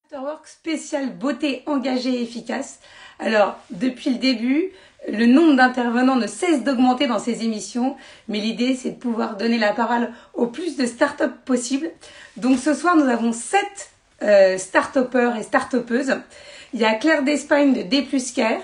Afterwork spécial beauté engagée et efficace. Alors, depuis le début, le nombre d'intervenants ne cesse d'augmenter dans ces émissions, mais l'idée, c'est de pouvoir donner la parole au plus de start-up possible. Donc, ce soir, nous avons 7 start-upers et start-upeuses. Il y a Claire d'Espagne de D+Care,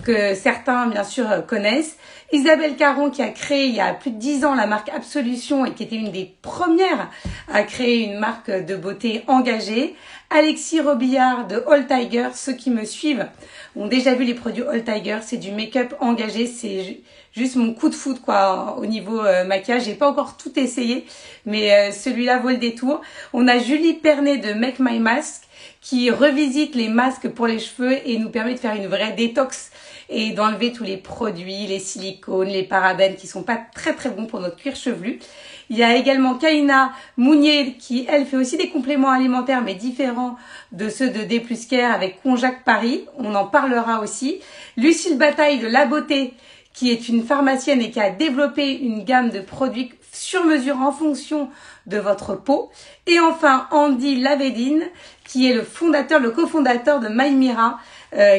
que certains, bien sûr, connaissent. Isabelle Caron, qui a créé il y a plus de 10 ans la marque Absolution et qui était une des premières à créer une marque de beauté engagée. Alexis Robillard de All Tiger. Ceux qui me suivent ont déjà vu les produits All Tiger. C'est du make-up engagé. C'est juste mon coup de foudre, quoi, au niveau maquillage. J'ai pas encore tout essayé, mais celui-là vaut le détour. On a Julie Pernet de Make My Mask, qui revisite les masques pour les cheveux et nous permet de faire une vraie détox et d'enlever tous les produits, les silicones, les parabènes qui sont pas très très bons pour notre cuir chevelu. Il y a également Kaina Mounier qui, elle, fait aussi des compléments alimentaires mais différents de ceux de D+Care avec Conjac Paris. On en parlera aussi. Lucille Bataille de La Beauté, qui est une pharmacienne et qui a développé une gamme de produits sur mesure en fonction de votre peau. Et enfin, Andy Lavedine, qui est le cofondateur de Maïmira,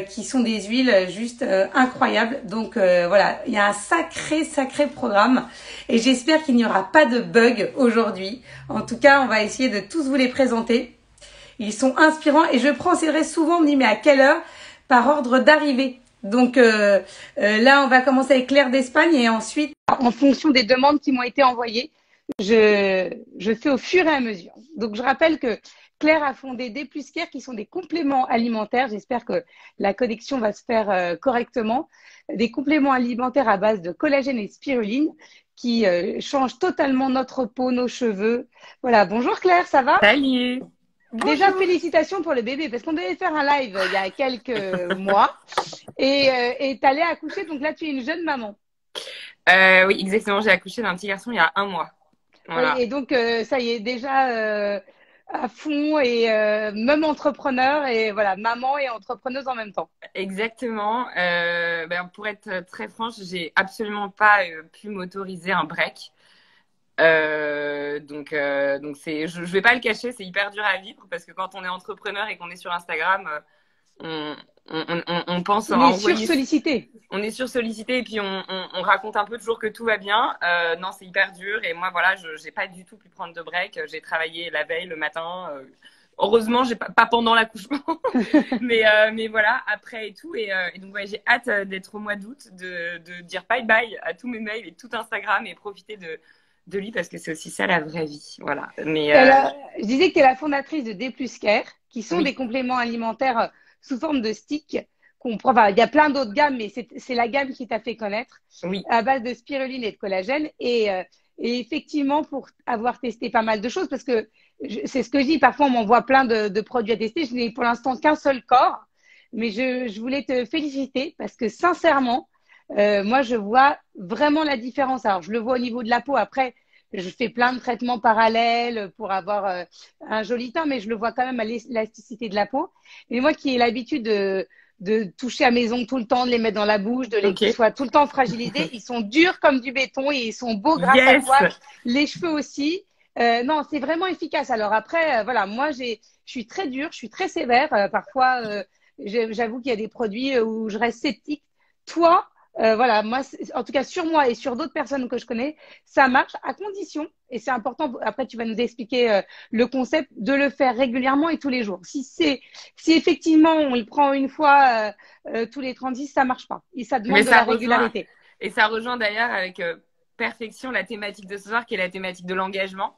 qui sont des huiles juste incroyables. Donc voilà, il y a un sacré programme et j'espère qu'il n'y aura pas de bug aujourd'hui. En tout cas, on va essayer de tous vous les présenter. Ils sont inspirants et je prends, c'est vrai, souvent on me dit mais à quelle heure? Par ordre d'arrivée. Donc là, on va commencer avec Claire d'Espagne et ensuite, en fonction des demandes qui m'ont été envoyées, je fais au fur et à mesure. Donc, je rappelle que Claire a fondé D+Care qui sont des compléments alimentaires. J'espère que la connexion va se faire correctement. Des compléments alimentaires à base de collagène et spiruline qui changent totalement notre peau, nos cheveux. Voilà. Bonjour Claire, ça va? Salut. Déjà, Bonjour. félicitations pour le bébé parce qu'on devait faire un live il y a quelques mois et t'allais accoucher. Donc là, tu es une jeune maman. Oui, exactement. J'ai accouché d'un petit garçon il y a un mois. Oui, Voilà. et donc, ça y est, déjà à fond et même entrepreneur et voilà, maman et entrepreneuse en même temps. Exactement. Pour être très franche, j'ai absolument pas pu m'autoriser un break. Donc je vais pas le cacher, c'est hyper dur à vivre parce que quand on est entrepreneur et qu'on est sur Instagram, on, on pense On à est envoyer. sursollicité. On est sursollicité et puis on raconte un peu toujours que tout va bien. Non, c'est hyper dur. Et moi, voilà, je n'ai pas du tout pu prendre de break. J'ai travaillé la veille, le matin. Heureusement, j'ai pas pendant l'accouchement. Mais voilà, après et tout. Et donc, ouais, j'ai hâte d'être au mois d'août, de dire bye bye à tous mes mails et tout Instagram et profiter de lui parce que c'est aussi ça la vraie vie. Voilà. Je disais que tu es la fondatrice de D+Care, qui sont des Oui, compléments alimentaires sous forme de stick qu'on prend. Enfin, il y a plein d'autres gammes, mais c'est la gamme qui t'a fait connaître oui, à base de spiruline et de collagène. Et effectivement, pour avoir testé pas mal de choses, parce que c'est ce que je dis, parfois on m'envoie plein de produits à tester. Je n'ai pour l'instant qu'un seul corps, mais je voulais te féliciter parce que sincèrement, moi, je vois vraiment la différence. Alors, je le vois au niveau de la peau. Après, je fais plein de traitements parallèles pour avoir un joli teint, mais je le vois quand même à l'élasticité de la peau. Et moi qui ai l'habitude de toucher à mes ongles tout le temps, de les mettre dans la bouche, qu'ils ok. soient tout le temps fragilisés, ils sont durs comme du béton et ils sont beaux grâce à Yes! toi. Les cheveux aussi. Non, c'est vraiment efficace. Alors après, voilà, moi, je suis très dure, je suis très sévère. Parfois, j'avoue qu'il y a des produits où je reste sceptique. Toi, voilà, moi, en tout cas sur moi et sur d'autres personnes que je connais, ça marche à condition, et c'est important, après tu vas nous expliquer le concept, de le faire régulièrement et tous les jours. Si effectivement on le prend une fois tous les 36, ça marche pas. Et ça Mais demande de ça la rejoint, régularité. et ça rejoint d'ailleurs avec perfection la thématique de ce soir, qui est la thématique de l'engagement.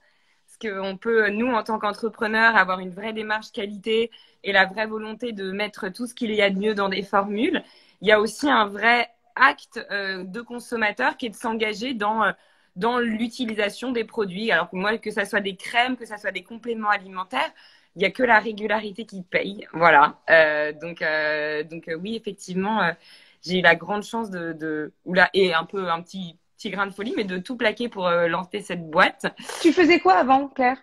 Parce qu'on peut, nous, en tant qu'entrepreneurs, avoir une vraie démarche qualité et la vraie volonté de mettre tout ce qu'il y a de mieux dans des formules. Il y a aussi un vrai acte de consommateur qui est de s'engager dans l'utilisation des produits. Alors que moi, que ça soit des crèmes, que ça soit des compléments alimentaires, il n'y a que la régularité qui paye. Voilà. Oui, effectivement, j'ai eu la grande chance oula, et un petit grain de folie, mais de tout plaquer pour lancer cette boîte. Tu faisais quoi avant, Claire?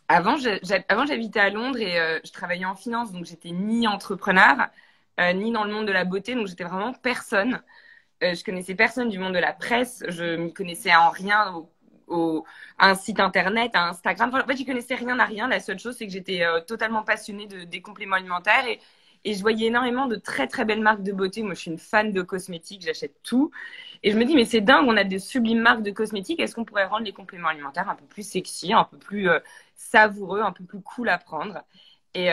Avant, j'habitais à Londres et je travaillais en finance, donc j'étais ni entrepreneur, ni dans le monde de la beauté, donc j'étais vraiment personne. Je connaissais personne du monde de la presse, je m'y connaissais en rien, à un site internet, à Instagram. Enfin, en fait, j'y connaissais rien à rien. La seule chose, c'est que j'étais totalement passionnée des compléments alimentaires et je voyais énormément de très, très belles marques de beauté. Moi, je suis une fan de cosmétiques, j'achète tout. Et je me dis, mais c'est dingue, on a de sublimes marques de cosmétiques. Est-ce qu'on pourrait rendre les compléments alimentaires un peu plus sexy, un peu plus savoureux, un peu plus cool à prendre? Et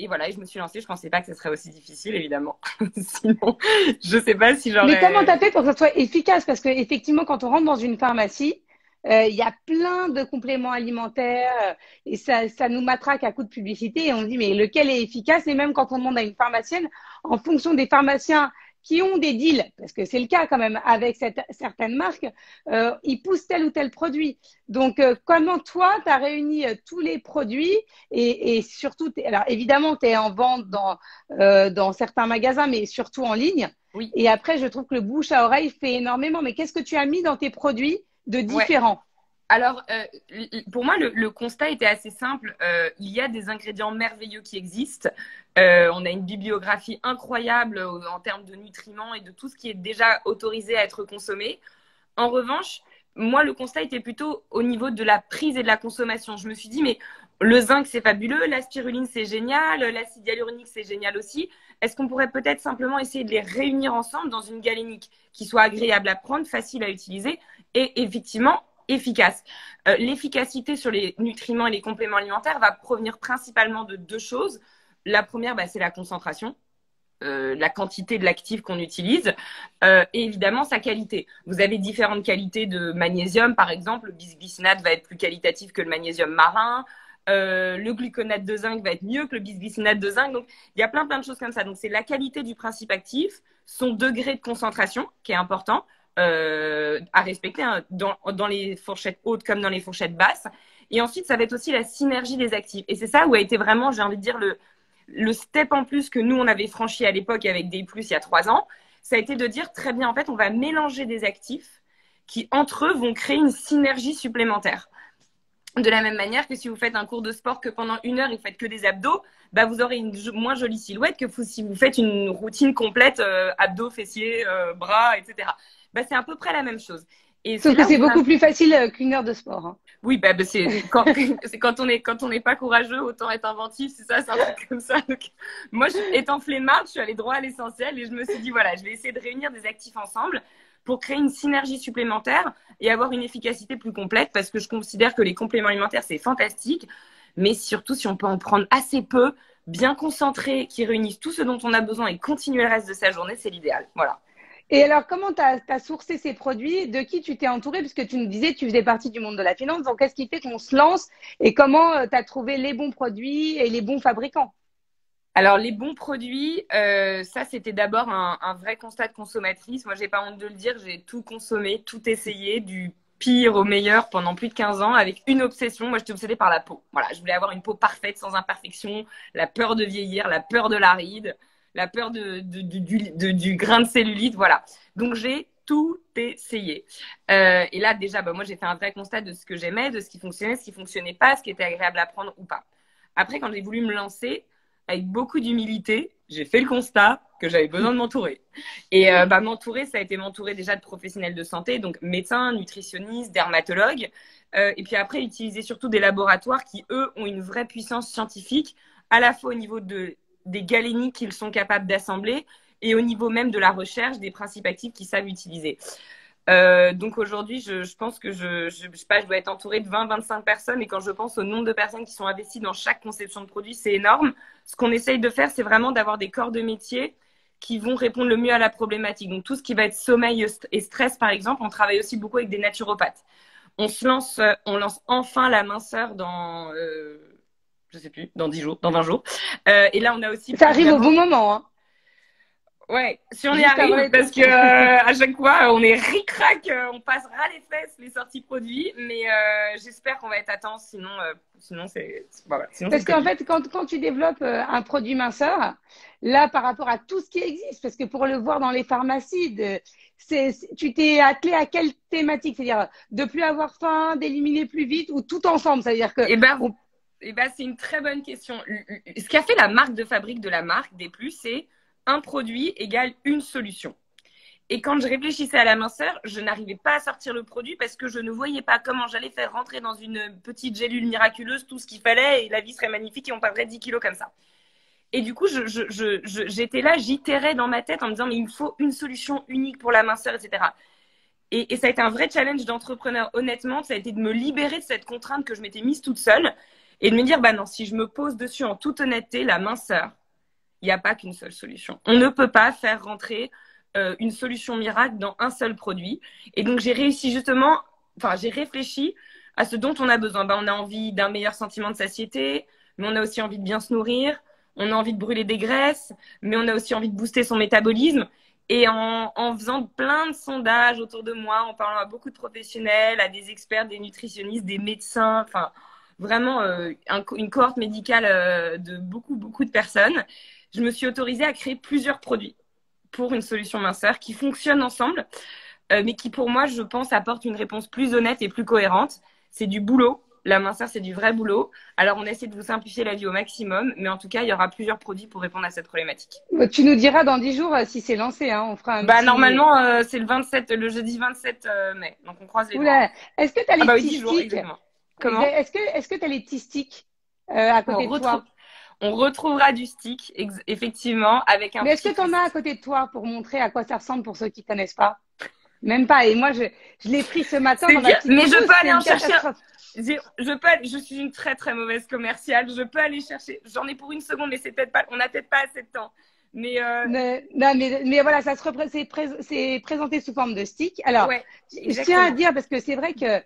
voilà, et je me suis lancée. Je pensais pas que ce serait aussi difficile, évidemment. Sinon, je sais pas si Mais comment tu j'aurais. as fait pour que ça soit efficace? Parce qu'effectivement, quand on rentre dans une pharmacie, il y a plein de compléments alimentaires et ça nous matraque à coups de publicité et on se dit, mais lequel est efficace? Et même quand on demande à une pharmacienne, en fonction des pharmaciens qui ont des deals, parce que c'est le cas quand même avec certaines marques, ils poussent tel ou tel produit. Donc, comment toi, tu as réuni tous les produits et surtout, alors évidemment, tu es en vente dans certains magasins, mais surtout en ligne. Oui. Et après, je trouve que le bouche à oreille fait énormément. Mais qu'est-ce que tu as mis dans tes produits de Ouais. différent? Alors, pour moi, le constat était assez simple. Il y a des ingrédients merveilleux qui existent. On a une bibliographie incroyable en termes de nutriments et de tout ce qui est déjà autorisé à être consommé. En revanche, moi, le constat était plutôt au niveau de la prise et de la consommation. Je me suis dit, mais le zinc, c'est fabuleux, la spiruline, c'est génial, l'acide hyaluronique, c'est génial aussi. Est-ce qu'on pourrait peut-être simplement essayer de les réunir ensemble dans une galénique qui soit agréable à prendre, facile à utiliser et effectivement efficace. L'efficacité sur les nutriments et les compléments alimentaires va provenir principalement de deux choses. La première, c'est la concentration. La quantité de l'actif qu'on utilise et évidemment sa qualité. Vous avez différentes qualités de magnésium, par exemple, le bisglycinate va être plus qualitatif que le magnésium marin, le gluconate de zinc va être mieux que le bisglycinate de zinc. Donc, il y a plein de choses comme ça. Donc, c'est la qualité du principe actif, son degré de concentration qui est important à respecter hein, dans les fourchettes hautes comme dans les fourchettes basses. Et ensuite, ça va être aussi la synergie des actifs. Et c'est ça où a été vraiment, j'ai envie de dire, le step en plus que nous, on avait franchi à l'époque avec Day Plus il y a 3 ans, ça a été de dire, très bien, en fait, on va mélanger des actifs qui, entre eux, vont créer une synergie supplémentaire. De la même manière que si vous faites un cours de sport que pendant 1 heure, et vous faites que des abdos, vous aurez une moins jolie silhouette que si vous faites une routine complète, abdos, fessiers, bras, etc. C'est à peu près la même chose. Et Sauf que c'est beaucoup plus facile qu'une heure de sport. Hein. Oui, c'est quand on n'est pas courageux, autant être inventif, c'est un truc comme ça. Donc, moi, étant flemmarde, je suis allée droit à l'essentiel et je me suis dit, voilà, je vais essayer de réunir des actifs ensemble pour créer une synergie supplémentaire et avoir une efficacité plus complète parce que je considère que les compléments alimentaires, c'est fantastique, mais surtout si on peut en prendre assez peu, bien concentrés, qui réunissent tout ce dont on a besoin et continuer le reste de sa journée, c'est l'idéal. Voilà. Et alors, comment tu as sourcé ces produits? De qui tu t'es entouré? Puisque tu nous disais que tu faisais partie du monde de la finance. Donc, qu'est-ce qui fait qu'on se lance? Et comment tu as trouvé les bons produits et les bons fabricants? Alors, les bons produits, ça, c'était d'abord un vrai constat de consommatrice. Moi, j'ai pas honte de le dire, j'ai tout consommé, tout essayé, du pire au meilleur pendant plus de 15 ans avec une obsession. Moi, j'étais obsédée par la peau. Voilà, je voulais avoir une peau parfaite, sans imperfection, la peur de vieillir, la peur de la ride, la peur du grain de cellulite, voilà. Donc, j'ai tout essayé. Et là, déjà, moi, j'ai fait un vrai constat de ce que j'aimais, de ce qui fonctionnait pas, ce qui était agréable à prendre ou pas. Après, quand j'ai voulu me lancer, avec beaucoup d'humilité, j'ai fait le constat que j'avais besoin de m'entourer. Et m'entourer, ça a été m'entourer déjà de professionnels de santé, donc médecins, nutritionnistes, dermatologues. Et puis après, utiliser surtout des laboratoires qui, eux, ont une vraie puissance scientifique, à la fois au niveau des galéniques qu'ils sont capables d'assembler et au niveau même de la recherche des principes actifs qu'ils savent utiliser. Donc aujourd'hui, je pense que je sais pas, je dois être entourée de 20-25 personnes et quand je pense au nombre de personnes qui sont investies dans chaque conception de produit, c'est énorme. Ce qu'on essaye de faire, c'est vraiment d'avoir des corps de métier qui vont répondre le mieux à la problématique. Donc tout ce qui va être sommeil et stress, par exemple, on travaille aussi beaucoup avec des naturopathes. On lance enfin la minceur dans, je sais plus, dans 10 jours, dans 20 jours. Et là, on a aussi Ça arrive au évidemment. bon moment. Hein. Ouais, si on y Juste avant arrive, les parce que à chaque fois, on est ric-rac, on passera les fesses, les sorties produits, mais j'espère qu'on va être à temps, sinon c'est voilà, sinon Parce c'est qu'en terrible. fait, quand tu développes un produit minceur, là, par rapport à tout ce qui existe, parce que pour le voir dans les pharmacies, tu t'es attelé à quelle thématique? C'est-à-dire de plus avoir faim, d'éliminer plus vite ou tout ensemble? C'est-à-dire que Eh ben, on- c'est une très bonne question. Ce qu'a fait la marque de fabrique de la marque des plus, c'est un produit égale une solution. Et quand je réfléchissais à la minceur, je n'arrivais pas à sortir le produit parce que je ne voyais pas comment j'allais faire rentrer dans une petite gélule miraculeuse tout ce qu'il fallait et la vie serait magnifique et on perdrait 10 kilos comme ça. Et du coup, j'étais là, j'itérais dans ma tête en me disant, mais il me faut une solution unique pour la minceur, etc. Et ça a été un vrai challenge d'entrepreneur, honnêtement. Ça a été de me libérer de cette contrainte que je m'étais mise toute seule et de me dire, bah non, si je me pose dessus en toute honnêteté, la minceur, il n'y a pas qu'une seule solution. On ne peut pas faire rentrer une solution miracle dans un seul produit. Et donc, j'ai réfléchi à ce dont on a besoin. Ben, on a envie d'un meilleur sentiment de satiété, mais on a aussi envie de bien se nourrir. On a envie de brûler des graisses, mais on a aussi envie de booster son métabolisme. Et en faisant plein de sondages autour de moi, en parlant à beaucoup de professionnels, à des experts, des nutritionnistes, des médecins, enfin, vraiment une cohorte médicale de beaucoup, beaucoup de personnes, je me suis autorisée à créer plusieurs produits pour une solution minceur qui fonctionnent ensemble, mais qui, pour moi, je pense, apportent une réponse plus honnête et plus cohérente. C'est du boulot. La minceur, c'est du vrai boulot. Alors, on essaie de vous simplifier la vie au maximum, mais en tout cas, il y aura plusieurs produits pour répondre à cette problématique. Tu nous diras dans 10 jours si c'est lancé, hein. On fera un petit... Normalement, c'est le jeudi 27 mai. Donc, on croise les doigts. Est-ce que tu as les petits 10 jours, sticks? exactement. Comment? Est-ce que tu as les petits sticks à côté de toi? On retrouvera du stick, effectivement, avec un. Mais est-ce que tu en as à côté de toi pour montrer à quoi ça ressemble pour ceux qui ne connaissent pas? Même pas. Et moi, je l'ai pris ce matin dans ma petite Mais je trousse, peux aller en c'est une chercher. catastrophe. Je suis une très très mauvaise commerciale. Je peux aller chercher. J'en ai pour une seconde, mais c'est peut-être pas. On n'a peut-être pas assez de temps. Mais voilà, c'est présenté sous forme de stick. Alors, ouais, je tiens à dire parce que c'est vrai que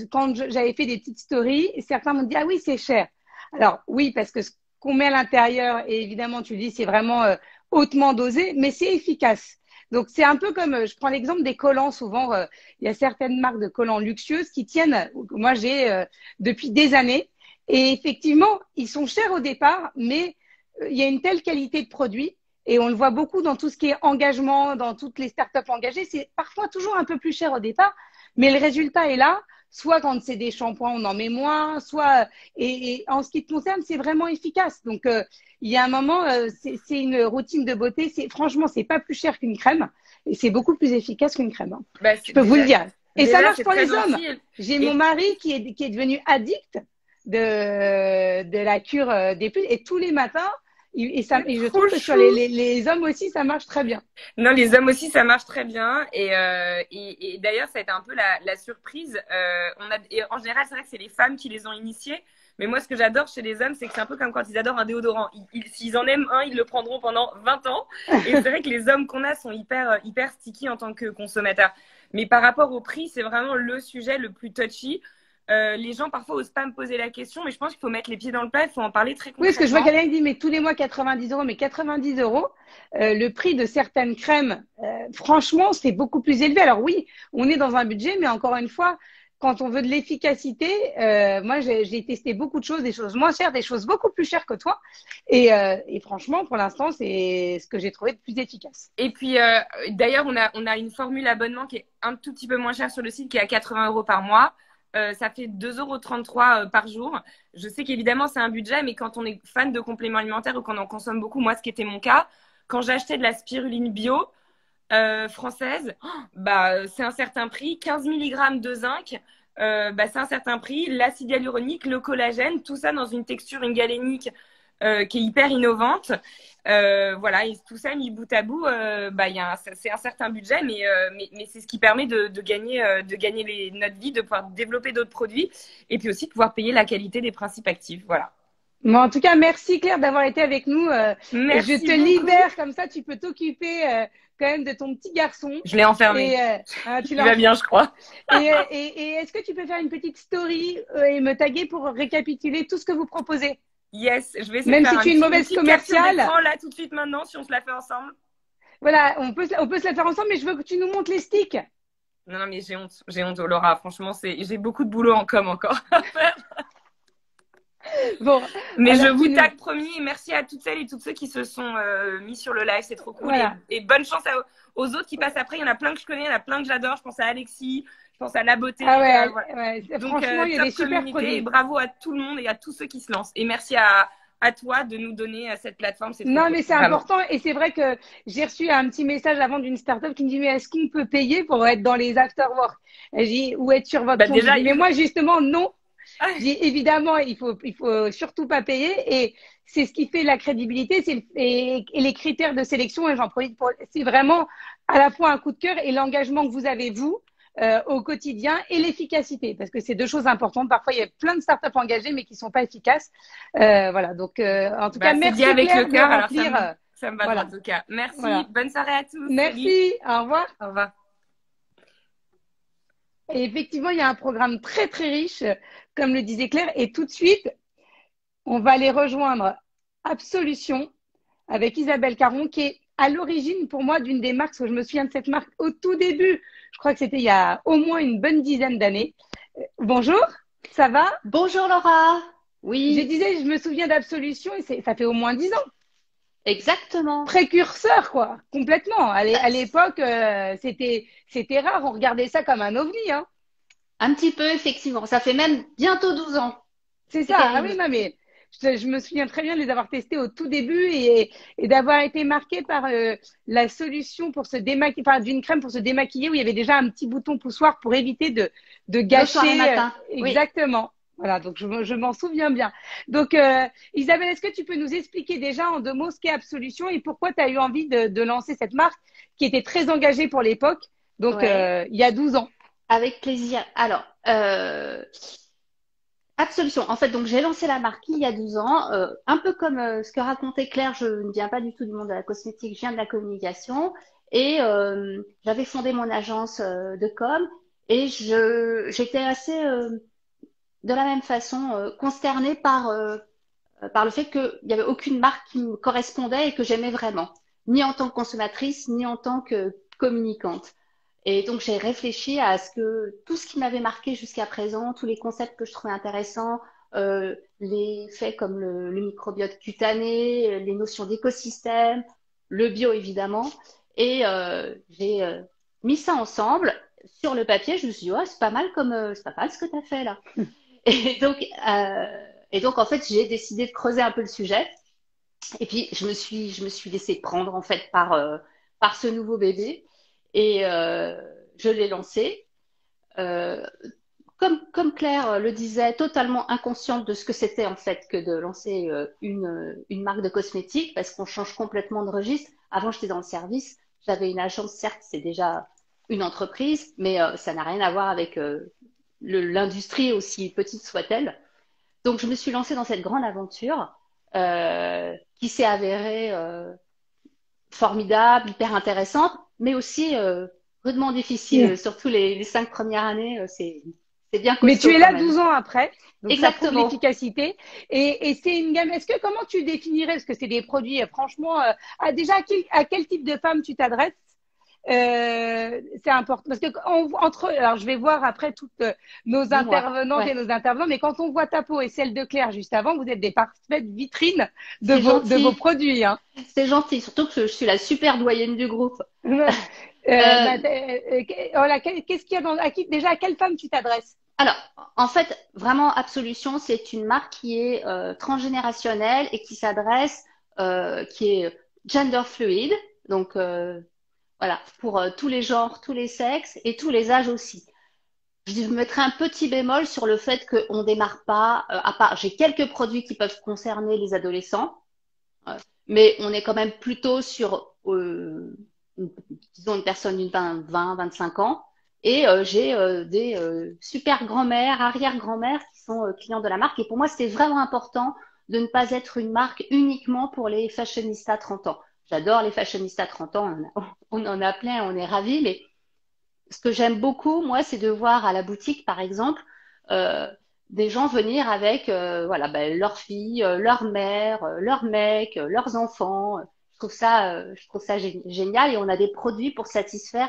quand j'avais fait des petites stories, certains m'ont dit ah oui c'est cher. Alors oui parce que ce qu'on met à l'intérieur et évidemment tu le dis c'est vraiment hautement dosé, mais c'est efficace. Donc c'est un peu comme je prends l'exemple des collants. Souvent il y a certaines marques de collants luxueuses qui tiennent. Moi j'ai depuis des années et effectivement ils sont chers au départ, mais il y a une telle qualité de produit et on le voit beaucoup dans tout ce qui est engagement, dans toutes les startups engagées. C'est parfois toujours un peu plus cher au départ, mais le résultat est là. Soit quand c'est des shampoings, on en met moins, soit et en ce qui te concerne, c'est vraiment efficace. Donc il y a un moment, c'est une routine de beauté. Franchement, c'est pas plus cher qu'une crème et c'est beaucoup plus efficace qu'une crème. Hein. Je peux vous le dire. Et ça marche pour les hommes. J'ai mon mari qui est devenu addict de la cure des pulls et tous les matins. Et je trouve que sur les hommes aussi, ça marche très bien. Non, les hommes aussi, ça marche très bien. Et d'ailleurs, ça a été un peu la surprise. Et en général, c'est vrai que c'est les femmes qui les ont initiés. Mais moi, ce que j'adore chez les hommes, c'est que c'est un peu comme quand ils adorent un déodorant. S'ils en aiment un, ils le prendront pendant 20 ans. Et c'est vrai que les hommes qu'on a sont hyper sticky en tant que consommateurs. Mais par rapport au prix, c'est vraiment le sujet le plus touchy. Les gens parfois osent pas me poser la question, mais je pense qu'il faut mettre les pieds dans le plat, il faut en parler très concrètement. Oui, parce que je vois quelqu'un qui dit mais tous les mois 90 €, mais 90 €, le prix de certaines crèmes, franchement, c'est beaucoup plus élevé. Alors oui, on est dans un budget, mais encore une fois, quand on veut de l'efficacité, moi j'ai testé beaucoup de choses, des choses moins chères, des choses beaucoup plus chères que toi, et franchement, pour l'instant, c'est ce que j'ai trouvé de plus efficace. Et puis d'ailleurs, on a une formule abonnement qui est un tout petit peu moins chère sur le site, qui est à 80 € par mois. Ça fait 2,33 € par jour. Je sais qu'évidemment, c'est un budget, mais quand on est fan de compléments alimentaires ou qu'on en consomme beaucoup, moi, ce qui était mon cas, quand j'achetais de la spiruline bio française, c'est un certain prix. 15 mg de zinc, c'est un certain prix. L'acide hyaluronique, le collagène, tout ça dans une texture galénique qui est hyper innovante. Voilà, et tout ça mis bout à bout, c'est un certain budget, mais c'est ce qui permet de gagner notre vie, de pouvoir développer d'autres produits et puis aussi de pouvoir payer la qualité des principes actifs. Voilà. Bon, en tout cas, merci Claire d'avoir été avec nous. Merci je te libère, comme ça tu peux t'occuper quand même de ton petit garçon. Je l'ai enfermé. Tu vas bien, je crois. et est-ce que tu peux faire une petite story et me taguer pour récapituler tout ce que vous proposez? Yes, je vais essayer même de faire si tu es une mauvaise commerciale. Là tout de suite maintenant, si on se la fait ensemble. Voilà, on peut se la faire ensemble, mais je veux que tu nous montres les sticks. Non, mais j'ai honte, Laura. Franchement, j'ai beaucoup de boulot en com encore à faire. Bon, mais je vous tag promis, et merci à toutes celles et tous ceux qui se sont mis sur le live, c'est trop cool. Voilà. Et bonne chance aux autres qui passent après. Il y en a plein que je connais, il y en a plein que j'adore. Je pense à Alexis, je pense à La Beauté. Ouais. Donc, franchement, il y a des super produits. Et bravo à tout le monde et à tous ceux qui se lancent. Et merci à à toi de nous donner cette plateforme. C'est trop Non, cool, mais c'est vraiment. important et c'est vrai que j'ai reçu un petit message avant d'une startup qui me dit mais est-ce qu'on peut payer pour être dans les afterwork? Et j'ai dit ou être sur votre Bah, compte. J'ai déjà, dit mais moi justement non. Ah, Je dis évidemment il faut surtout pas payer et c'est ce qui fait la crédibilité et les critères de sélection et j'en profite pour c'est vraiment à la fois un coup de cœur et l'engagement que vous avez vous au quotidien et l'efficacité parce que c'est deux choses importantes. Parfois il y a plein de startups engagées mais qui sont pas efficaces. Voilà donc en tout cas bah, c'est dit merci avec le Claire de cœur, alors remplir. ça me va droit Voilà au cœur. Merci, voilà. bonne soirée à tous. Salut. Merci. Au revoir. Au revoir. Et effectivement il y a un programme très très riche comme le disait Claire et tout de suite on va aller rejoindre Absolution avec Isabelle Caron, qui est à l'origine pour moi d'une des marques, parce que je me souviens de cette marque au tout début. Je crois que c'était il y a au moins une bonne dizaine d'années. Bonjour, ça va? Bonjour Laura. Je Oui, disais, je me souviens d'Absolution et ça fait au moins 10 ans. exactement. Précurseur, quoi, complètement. À Euh, l'époque, c'était rare. On regardait ça comme un ovni, hein. Un petit peu, effectivement. Ça fait même bientôt 12 ans. C'est C'est ça. Ah oui, terrible. non, mais je me souviens très bien de les avoir testés au tout début et d'avoir été marqué par la solution pour se démaquiller, enfin, d'une crème pour se démaquiller où il y avait déjà un petit bouton poussoir pour éviter de Le soir et gâcher. matin. Oui. Exactement. Voilà, donc je m'en souviens bien. Donc, Isabelle, est-ce que tu peux nous expliquer déjà en 2 mots ce qu'est Absolution et pourquoi tu as eu envie de lancer cette marque qui était très engagée pour l'époque, donc Ouais. il y a 12 ans. Avec plaisir. Alors, Absolution. En fait, donc j'ai lancé la marque il y a 12 ans. Un peu comme ce que racontait Claire, je ne viens pas du tout du monde de la cosmétique, je viens de la communication. Et j'avais fondé mon agence de com. Et j'étais assez, de la même façon, consternée par le fait qu'il n'y avait aucune marque qui me correspondait et que j'aimais vraiment, ni en tant que consommatrice, ni en tant que communicante. Et donc j'ai réfléchi à ce que tout ce qui m'avait marqué jusqu'à présent, tous les concepts que je trouvais intéressants, les faits comme le microbiote cutané, les notions d'écosystème, le bio évidemment, et j'ai mis ça ensemble sur le papier. Je me suis dit, ouais, c'est pas mal comme, c'est pas mal ce que tu as fait là. Et donc, euh, et donc, en fait, j'ai décidé de creuser un peu le sujet. Et puis, je me suis laissée prendre, en fait, par ce nouveau bébé. Et je l'ai lancé. Euh, comme Claire le disait, totalement inconsciente de ce que c'était, en fait, que de lancer une marque de cosmétiques, parce qu'on change complètement de registre. Avant, j'étais dans le service. J'avais une agence, certes, c'est déjà une entreprise, mais ça n'a rien à voir avec l'industrie, aussi petite soit-elle. Donc, je me suis lancée dans cette grande aventure qui s'est avérée formidable, hyper intéressante, mais aussi rudement difficile. Surtout les 5 premières années, c'est bien Mais tu costaud es quand là même. 12 ans après, donc ça prouve Exactement. l'efficacité. Et c'est une gamme. Est-ce que comment tu définirais, parce que c'est des produits, franchement, déjà à quel type de femme tu t'adresses? C'est important parce que alors je vais voir après toutes nos Dis-moi. intervenantes Ouais, et nos intervenants, mais quand on voit ta peau et celle de Claire juste avant, vous êtes des parfaites vitrines c'est de vos gentil. produits, hein. C'est gentil. Surtout que je suis la super doyenne du groupe. Bah, Euh, voilà, qu'est-ce qu'il y a déjà à quelle femme tu t'adresses? alors, en fait, vraiment, Absolution, c'est une marque qui est transgénérationnelle et qui s'adresse, qui est gender fluide. Donc, voilà, pour tous les genres, tous les sexes et tous les âges aussi. Je mettrai un petit bémol sur le fait qu'on démarre pas, à part, j'ai quelques produits qui peuvent concerner les adolescents, mais on est quand même plutôt sur, disons, une personne d'une 25 ans. Et j'ai des super grand-mères, arrière-grand-mères qui sont clients de la marque. Et pour moi, c'était vraiment important de ne pas être une marque uniquement pour les fashionistas 30 ans. J'adore les fashionistas 30 ans, on en a plein, on est ravis, mais ce que j'aime beaucoup, moi, c'est de voir à la boutique, par exemple, euh, des gens venir avec voilà, ben, leur fille, leur mère, leur mec, leurs enfants. Je trouve ça génial et on a des produits pour satisfaire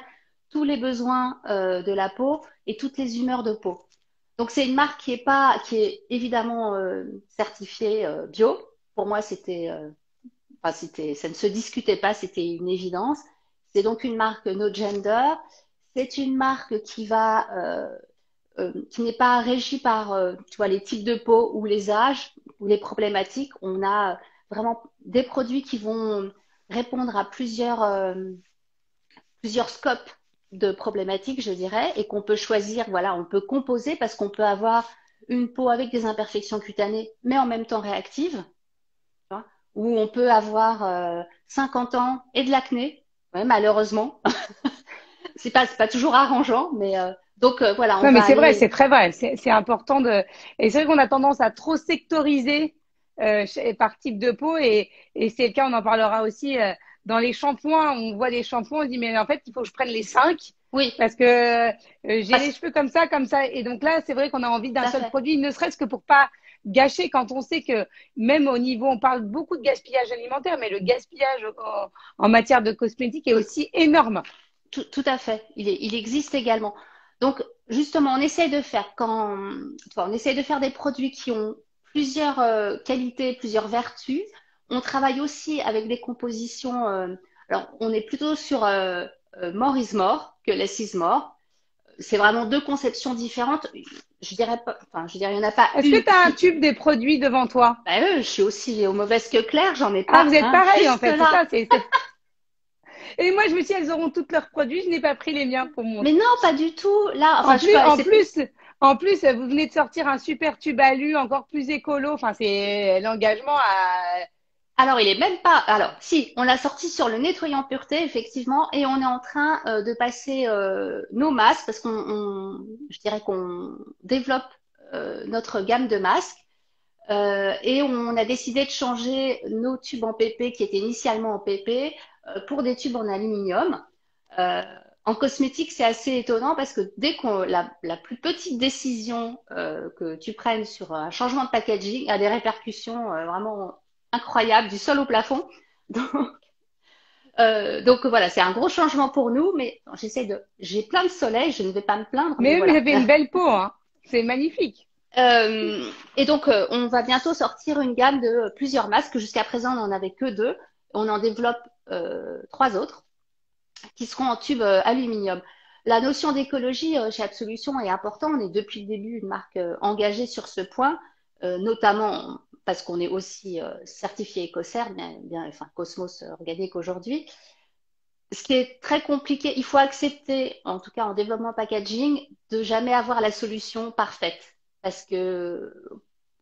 tous les besoins de la peau et toutes les humeurs de peau. Donc c'est une marque qui est évidemment certifiée bio. Pour moi, ça ne se discutait pas, c'était une évidence. C'est donc une marque no gender. C'est une marque qui n'est pas régie par, tu vois, les types de peau ou les âges. ou les problématiques, on a vraiment des produits qui vont répondre à plusieurs scopes de problématiques, je dirais, et qu'on peut choisir, voilà, on peut composer parce qu'on peut avoir une peau avec des imperfections cutanées, mais en même temps réactive, tu vois, ou on peut avoir 50 ans et de l'acné, ouais, malheureusement. C'est pas toujours arrangeant, mais voilà, on Non, mais va c'est vrai, aller. c'est très vrai. C'est important de. Et c'est vrai qu'on a tendance à trop sectoriser par type de peau et c'est le cas. On en parlera aussi dans les shampoings. On voit des shampoings, on se dit mais en fait il faut que je prenne les cinq Oui, parce que j'ai les parce cheveux comme ça, comme ça. Et donc là, c'est vrai qu'on a envie tout d'un à seul fait. produit, ne serait-ce que pour pas gâcher quand on sait que même au niveau, on parle beaucoup de gaspillage alimentaire, mais le gaspillage en matière de cosmétiques est aussi énorme. Tout à fait. Il existe également. Donc, justement, on essaie de faire on essaie de faire des produits qui ont plusieurs qualités, plusieurs vertus. On travaille aussi avec des compositions. Alors, on est plutôt sur more is more que less is more. C'est vraiment deux conceptions différentes. Je dirais pas, enfin, je dirais, il n'y en a pas Est-ce que une tu as un qui. tube des produits devant toi? Bah, je suis aussi aux mauvaises que Claire, j'en ai Ah, pas vous êtes un pareil en juste fait, c'est là. ça. Et moi, je me suis dit, elles auront tous leurs produits. Je n'ai pas pris les miens pour Mais montrer. non, pas du tout. Là, enfin, En je plus, peux. en plus, en plus, vous venez de sortir un super tube alu, encore plus écolo. Enfin, c'est l'engagement à. Alors, il est même pas. Alors, si, on l'a sorti sur le nettoyant pureté, effectivement, et on est en train de passer nos masques parce je dirais qu'on développe notre gamme de masques et on a décidé de changer nos tubes en PP qui étaient initialement en PP pour des tubes en aluminium. Euh, En cosmétique, c'est assez étonnant parce que dès qu'on la plus petite décision que tu prennes sur un changement de packaging a des répercussions vraiment incroyables du sol au plafond. Donc voilà, c'est un gros changement pour nous, mais j'ai plein de soleil, je ne vais pas me plaindre, mais Mais oui, vous voilà. avez une belle peau, hein. C'est magnifique. Et donc, on va bientôt sortir une gamme de plusieurs masques. Jusqu'à présent, on n'en avait que deux. On en développe trois autres qui seront en tube aluminium. La notion d'écologie chez Absolution est importante. On est depuis le début une marque engagée sur ce point, notamment parce qu'on est aussi certifié Écocert, enfin Cosmos organique aujourd'hui. Ce qui est très compliqué, il faut accepter, en tout cas en développement packaging, de jamais avoir la solution parfaite. Parce que,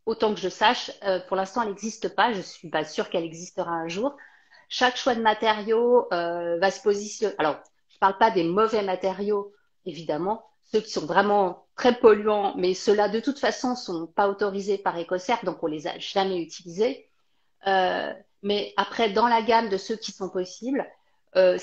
autant que je sache, pour l'instant, elle n'existe pas. Je suis pas sûre qu'elle existera un jour. Chaque choix de matériaux va se positionner. Alors, je ne parle pas des mauvais matériaux, évidemment, ceux qui sont vraiment très polluants, mais ceux-là, de toute façon, sont pas autorisés par Ecocert, donc on les a jamais utilisés. Euh, mais après, dans la gamme de ceux qui sont possibles, euh,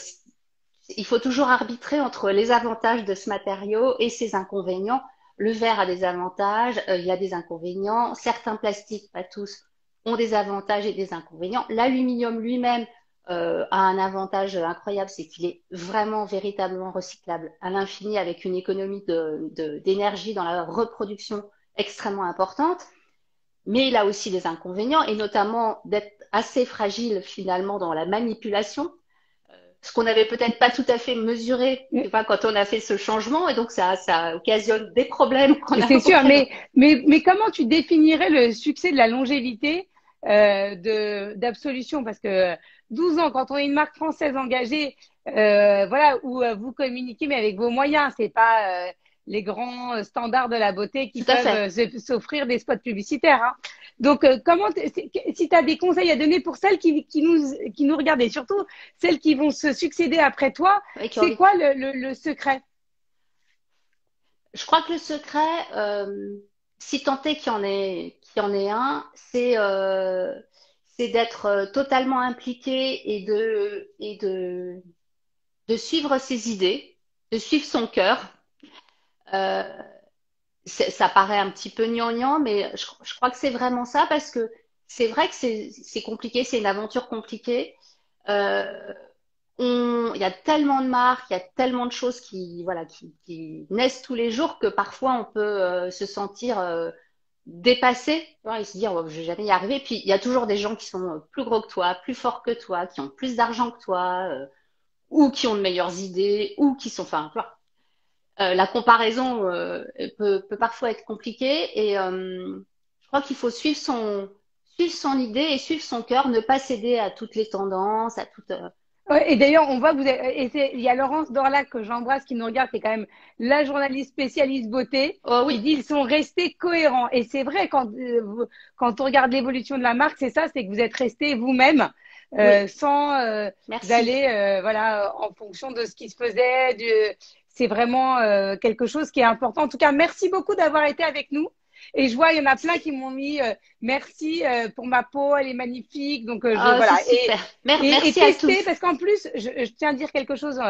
il faut toujours arbitrer entre les avantages de ce matériau et ses inconvénients. Le verre a des avantages, il y a des inconvénients. Certains plastiques, pas tous, ont des avantages et des inconvénients. L'aluminium lui-même a un avantage incroyable, c'est qu'il est vraiment véritablement recyclable à l'infini avec une économie d'énergie dans la reproduction extrêmement importante. Mais il a aussi des inconvénients et notamment d'être assez fragile finalement dans la manipulation, ce qu'on n'avait peut-être pas tout à fait mesuré, tu vois, quand on a fait ce changement, et donc ça occasionne des problèmes C'est sûr, auxquels. mais comment tu définirais le succès de la longévité d'Absolution? Parce que 12 ans, quand on est une marque française engagée, voilà, où vous communiquez, mais avec vos moyens, c'est pas les grands standards de la beauté qui Tout à peuvent fait. s'offrir des spots publicitaires, hein. Donc, si tu as des conseils à donner pour celles qui nous regardent et surtout celles qui vont se succéder après toi, Avec c'est Orly. quoi le secret? Je crois que le secret, si tant est qu'il y en ait un, c'est d'être totalement impliqué de suivre ses idées, de suivre son cœur. Euh, Ça paraît un petit peu gnangnan, mais je crois que c'est vraiment ça parce que c'est vrai que c'est compliqué, c'est une aventure compliquée. Euh, il y a tellement de marques, il y a tellement de choses voilà, qui naissent tous les jours que parfois on peut se sentir dépassé, tu vois, et se dire, oh, je vais jamais y arriver. Puis il y a toujours des gens qui sont plus gros que toi, plus forts que toi, qui ont plus d'argent que toi, ou qui ont de meilleures idées, ou qui sont, enfin, tu vois, la comparaison peut parfois être compliquée et je crois qu'il faut suivre suivre son idée et suivre son cœur, ne pas céder à toutes les tendances, à toutes. Ouais, et d'ailleurs, on voit que il y a Laurence Dorlac que j'embrasse qui nous regarde, qui est quand même la journaliste spécialiste beauté, Oh qui oui, dit ils sont restés cohérents. Et c'est vrai, quand on regarde l'évolution de la marque, c'est ça, c'est que vous êtes restés vous-même, oui, sans merci. aller, voilà, en fonction de ce qui se faisait. C'est vraiment quelque chose qui est important. En tout cas, merci beaucoup d'avoir été avec nous. Et je vois, il y en a plein qui m'ont mis merci pour ma peau, elle est magnifique. Donc Ah, c'est voilà. super. Et Merci à tester, tous. parce qu'en plus, je tiens à dire quelque chose,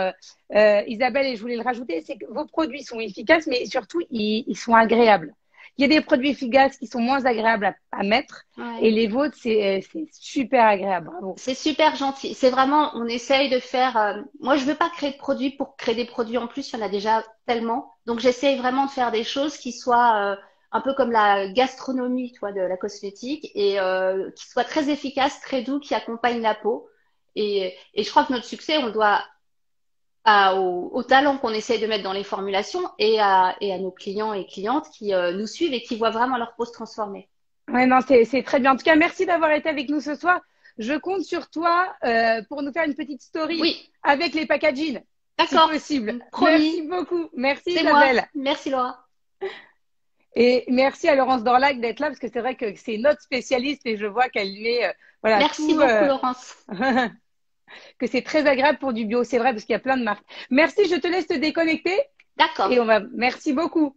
Isabelle, et je voulais le rajouter, c'est que vos produits sont efficaces, mais surtout, ils sont agréables. Il y a des produits efficaces qui sont moins agréables à mettre, et Ouais. les vôtres, c'est super agréable. Bravo. C'est super gentil. C'est vraiment, on essaye de faire. Moi, je veux pas créer de produits pour créer des produits en plus. Il y en a déjà tellement. Donc, j'essaye vraiment de faire des choses qui soient un peu comme la gastronomie, tu vois, de la cosmétique et qui soient très efficaces, très doux, qui accompagnent la peau. Et je crois que notre succès, on le doit au talent qu'on essaye de mettre dans les formulations et à nos clients et clientes qui nous suivent et qui voient vraiment leur peau se transformer. Ouais, non, c'est très bien. En tout cas, merci d'avoir été avec nous ce soir. Je compte sur toi pour nous faire une petite story Oui, avec les packaging, si d'accord. possible. Merci Promis. beaucoup. Merci C'est moi. Isabelle. Merci Laura. Et merci à Laurence Dorlac d'être là parce que c'est vrai que c'est notre spécialiste et je vois qu'elle met voilà Merci tout beaucoup Laurence. que c'est très agréable pour du bio, c'est vrai parce qu'il y a plein de marques. Merci, je te laisse te déconnecter D'accord. et merci beaucoup.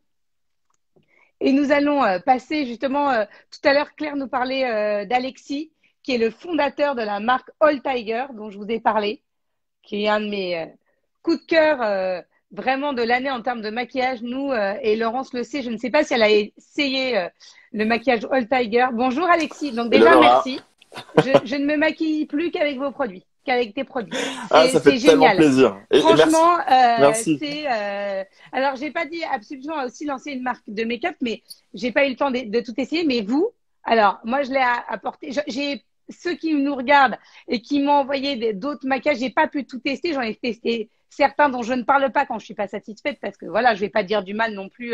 Et nous allons passer justement tout à l'heure Claire nous parlait d'Alexis qui est le fondateur de la marque All Tiger dont je vous ai parlé, qui est un de mes coups de cœur vraiment de l'année en termes de maquillage. Nous, et Laurence le sait, je ne sais pas si elle a essayé le maquillage All Tiger. Bonjour Alexis. Donc Hello déjà, Laura. merci. Je ne me maquille plus qu'avec vos produits, qu'avec tes produits. Ah, ça C'est fait tellement génial. plaisir. Et merci. Franchement, Merci. alors, j'ai pas dit absolument aussi lancer une marque de make-up, mais j'ai pas eu le temps de tout essayer. Mais vous, alors, moi, je l'ai apporté. J'ai ceux qui nous regardent et qui m'ont envoyé d'autres maquillages, j'ai pas pu tout tester. J'en ai testé certains dont je ne parle pas quand je suis pas satisfaite parce que voilà, je vais pas dire du mal non plus,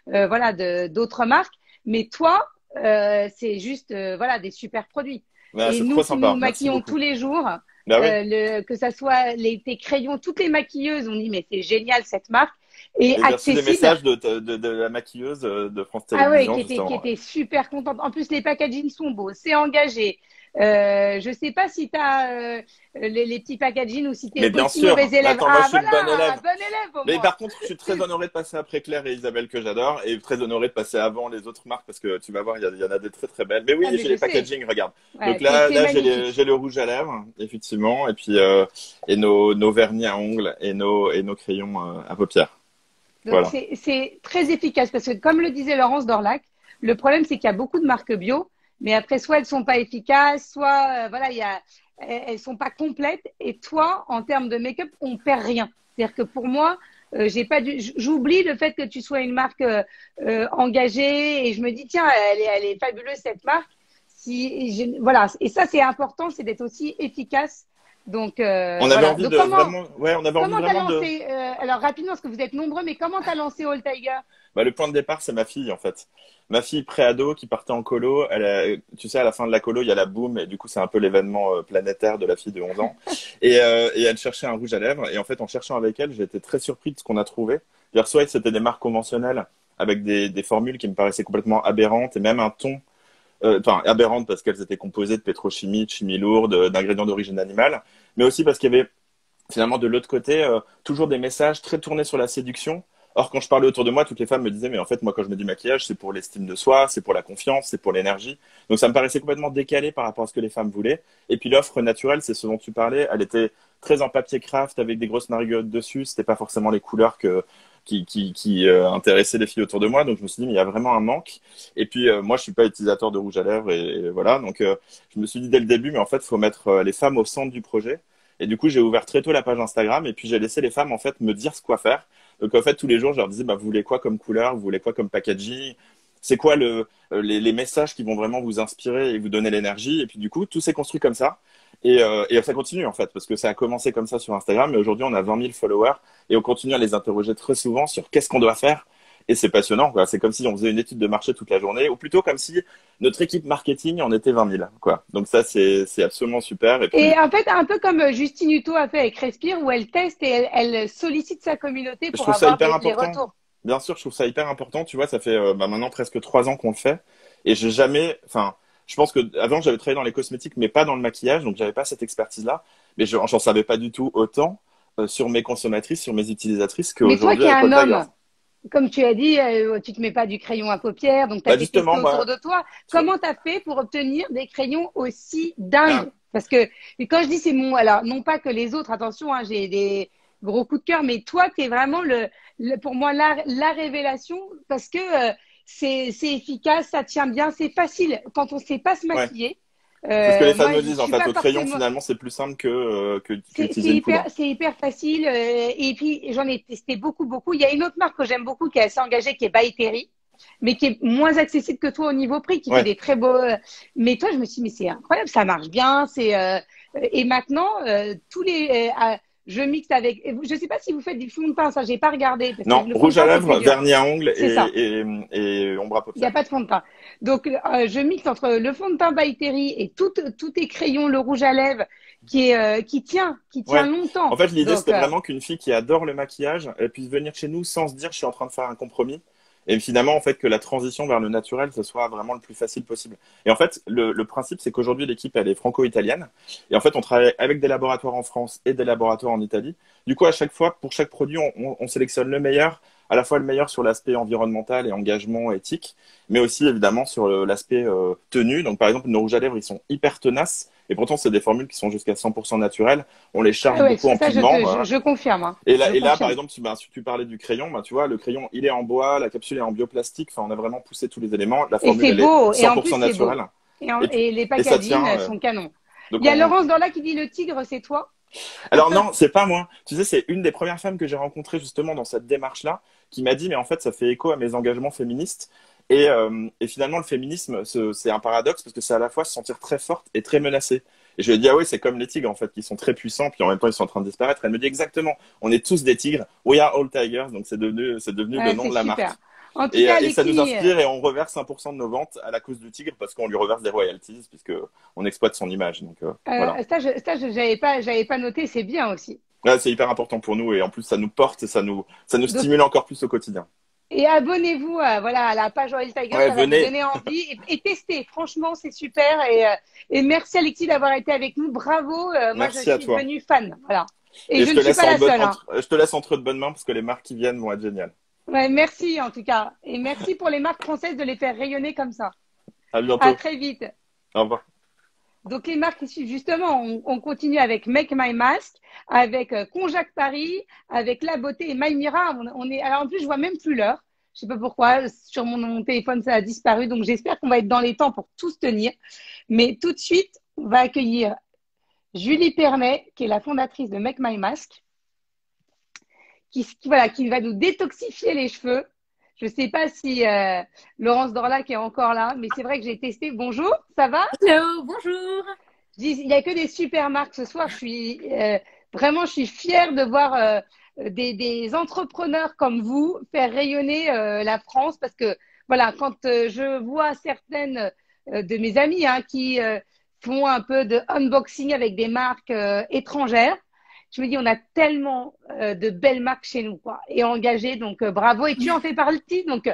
voilà, d'autres marques. Mais toi, c'est juste, voilà, des super produits. Bah, Et c'est trop nous qui nous sympa. Merci maquillons beaucoup. tous les jours, Bah oui. que ça soit tes crayons, toutes les maquilleuses, on dit mais c'est génial cette marque et Et j'ai reçu des accessible. messages de la maquilleuse de France Ah ouais, Télévisions, qui justement. était super contente. En plus, les packaging sont beaux, c'est engagé. Je sais pas si tu as les petits packaging ou si tu es Mais bien aussi sûr. mauvais Mais élève. attends, moi, je Ah suis le bon voilà, élève. bon élève au Mais moins. par contre, je suis très honoré de passer après Claire et Isabelle, que j'adore, et très honoré de passer avant les autres marques, parce que tu vas voir, il y en a des très très belles. Mais Ah oui, mais j'ai je les sais. packaging, regarde. Donc Ouais, c'est là magnifique. j'ai le rouge à lèvres, effectivement, et puis et nos vernis à ongles et nos crayons à paupières. Donc, Voilà. c'est très efficace parce que, comme le disait Laurence Dorlac, le problème, c'est qu'il y a beaucoup de marques bio, mais après, soit elles sont pas efficaces, soit, voilà, elles sont pas complètes. Et toi, en termes de make-up, on perd rien. C'est-à-dire que pour moi, j'oublie le fait que tu sois une marque engagée et je me dis, tiens, elle est fabuleuse cette marque. Voilà. Et ça, c'est important, c'est d'être aussi efficace. Donc, On avait voilà. envie Donc, de vraiment, ouais, on avait envie comment t'as vraiment de. lancé, alors rapidement, parce que vous êtes nombreux, mais comment t'as lancé All Tiger? Bah, le point de départ, c'est ma fille, en fait. Ma fille pré-ado qui partait en colo. Tu sais, à la fin de la colo, il y a la boum, et du coup, c'est un peu l'événement planétaire de la fille de 11 ans. Et elle cherchait un rouge à lèvres. Et en fait, en cherchant avec elle, j'ai été très surpris de ce qu'on a trouvé. C'est-à-dire, soit c'était des marques conventionnelles avec des formules qui me paraissaient complètement aberrantes et même un ton, enfin, aberrantes parce qu'elles étaient composées de pétrochimie, de chimie lourde, d'ingrédients d'origine animale, mais aussi parce qu'il y avait finalement de l'autre côté toujours des messages très tournés sur la séduction. Or, quand je parlais autour de moi, toutes les femmes me disaient, mais en fait, moi, quand je mets du maquillage, c'est pour l'estime de soi, c'est pour la confiance, c'est pour l'énergie. Donc, ça me paraissait complètement décalé par rapport à ce que les femmes voulaient. Et puis, l'offre naturelle, c'est ce dont tu parlais. Elle était très en papier craft avec des grosses mariolettes dessus. C'était pas forcément les couleurs qui intéressaient les filles autour de moi. Donc, je me suis dit, mais il y a vraiment un manque. Et puis, moi, je suis pas utilisateur de rouge à lèvres et voilà. Donc, je me suis dit dès le début, mais en fait, il faut mettre les femmes au centre du projet. Et du coup, j'ai ouvert très tôt la page Instagram et puis j'ai laissé les femmes en fait me dire ce quoi faire. Donc en fait, tous les jours, je leur disais, bah, vous voulez quoi comme couleur, vous voulez quoi comme packaging, c'est quoi les messages qui vont vraiment vous inspirer et vous donner l'énergie. Et puis du coup, tout s'est construit comme ça. Et ça continue en fait, parce que ça a commencé comme ça sur Instagram, mais aujourd'hui on a 20 000 followers et on continue à les interroger très souvent sur qu'est-ce qu'on doit faire. Et c'est passionnant, quoi. C'est comme si on faisait une étude de marché toute la journée, ou plutôt comme si notre équipe marketing en était 20 000, quoi. Donc ça, c'est absolument super. Et puis, Et en fait, un peu comme Justine Hutto a fait avec Respire, où elle teste et elle sollicite sa communauté je pour trouve ça avoir hyper des important. retours. Bien sûr, je trouve ça hyper important. Tu vois, ça fait maintenant presque 3 ans qu'on le fait. Et j'ai jamais, enfin, je pense que avant j'avais travaillé dans les cosmétiques, mais pas dans le maquillage, donc j'avais pas cette expertise-là. Mais j'en savais pas du tout autant sur mes consommatrices, sur mes utilisatrices Mais toi qu'aujourd'hui qui es avec un All Tigers. homme, comme tu as dit, tu te mets pas du crayon à paupières, donc tu as Bah fait tester justement, autour moi, de toi. tu vois, Comment tu as fait pour obtenir des crayons aussi ah, dingues? Parce que et quand je dis c'est mon, alors non pas que les autres, attention, hein, j'ai des gros coups de cœur, mais toi, tu es vraiment pour moi la révélation parce que c'est efficace, ça tient bien, c'est facile. Quand on sait pas se ouais. maquiller, C'est ce que les femmes moi me je disent en suis fait. pas Au crayon, forcément. finalement, c'est plus simple que qu'utiliser une poudre. C'est hyper facile. Et puis, j'en ai testé beaucoup, beaucoup. Il y a une autre marque que j'aime beaucoup, qui est assez engagée, qui est By Terry, mais qui est moins accessible que toi au niveau prix, qui fait Ouais. des très beaux. Mais toi, je me suis dit, mais c'est incroyable, ça marche bien. Et maintenant, je mixe avec. Je sais pas si vous faites du fond de teint, ça, j'ai pas regardé, parce que Non, le fond de rouge à teint, c'est plus lèvres, dur. vernis à ongles C'est ça. et ombre à Il n'y a paupières. pas de fond de teint. Donc, je mixe entre le fond de teint By Terry et tous tes crayons, le rouge à lèvres, qui tient Ouais. En longtemps. fait, l'idée, Donc, c'était vraiment qu'une fille qui adore le maquillage, elle puisse venir chez nous sans se dire je suis en train de faire un compromis. Et finalement, en fait, que la transition vers le naturel, ce soit vraiment le plus facile possible. Et en fait, le principe, c'est qu'aujourd'hui, l'équipe, elle est franco-italienne. Et en fait, on travaille avec des laboratoires en France et des laboratoires en Italie. Du coup, à chaque fois, pour chaque produit, on sélectionne le meilleur, à la fois le meilleur sur l'aspect environnemental et engagement éthique, mais aussi, évidemment, sur l'aspect tenue. Donc, par exemple, nos rouges à lèvres, ils sont hyper tenaces. Et pourtant, c'est des formules qui sont jusqu'à 100% naturelles. On les charge ouais, beaucoup en ça, pigments. Voilà. je confirme. Hein. Et Je là, par confirme. exemple, si tu parlais du crayon, bah, tu vois, le crayon, il est en bois, la capsule est en bioplastique. Enfin, on a vraiment poussé tous les éléments. La Et formule, c'est elle est beau. Et en plus, 100% c'est beau. naturelle. Et, Et, puis- et les et ça packaging tient. sont canons. Donc Il y a on... Laurence Dorla qui dit le tigre, c'est toi? Alors non, c'est pas moi. Tu sais, c'est une des premières femmes que j'ai rencontrées justement dans cette démarche-là, qui m'a dit, mais en fait, ça fait écho à mes engagements féministes. Et finalement, le féminisme, c'est un paradoxe parce que c'est à la fois se sentir très forte et très menacée. Et je lui ai dit, ah oui, c'est comme les tigres, en fait, qui sont très puissants, puis en même temps, ils sont en train de disparaître. Elle me dit exactement, on est tous des tigres. We are all tigers. Donc, c'est devenu le nom C'est de la marque. super. En tout cas, Et ça nous Alexis, inspire et on reverse 1% de nos ventes à la cause du tigre parce qu'on lui reverse des royalties, puisque on exploite son image. Donc, voilà. j'avais pas noté, c'est bien aussi. Ouais, c'est hyper important pour nous et en plus, ça nous porte et ça nous Donc, stimule encore plus au quotidien. et abonnez-vous à la page Royal Tiger, Ouais, ça va vous venez. donner envie. Et testez, franchement, c'est super. Et merci Alexis d'avoir été avec nous. Bravo. Moi, je Merci à suis toi. devenue fan. Voilà. Et Et je ne suis pas la seule. Hein. je te laisse entre de bonnes mains parce que les marques qui viennent vont être géniales. Ouais, merci en tout cas. Et merci pour les marques françaises de les faire rayonner comme ça. À À bientôt. très vite. Au revoir. Donc les marques qui suivent, justement, on continue avec Make My Mask, avec Conjac Paris, avec La Beauté et Maïmira. Alors en plus, je vois même plus l'heure. Je sais pas pourquoi. Sur mon téléphone, ça a disparu. Donc j'espère qu'on va être dans les temps pour tous tenir. Mais tout de suite, on va accueillir Julie Pernet, qui est la fondatrice de Make My Mask, qui va nous détoxifier les cheveux. Je ne sais pas si Laurence Dorlac est encore là, mais c'est vrai que j'ai testé. Bonjour, ça va? Hello, bonjour. Il n'y a que des super marques ce soir. Je suis fière de voir des entrepreneurs comme vous faire rayonner la France parce que voilà, quand je vois certaines de mes amies qui font un peu de unboxing avec des marques étrangères, je me dis on a tellement de belles marques chez nous quoi, et engagées, donc bravo. Et tu en fais partie, donc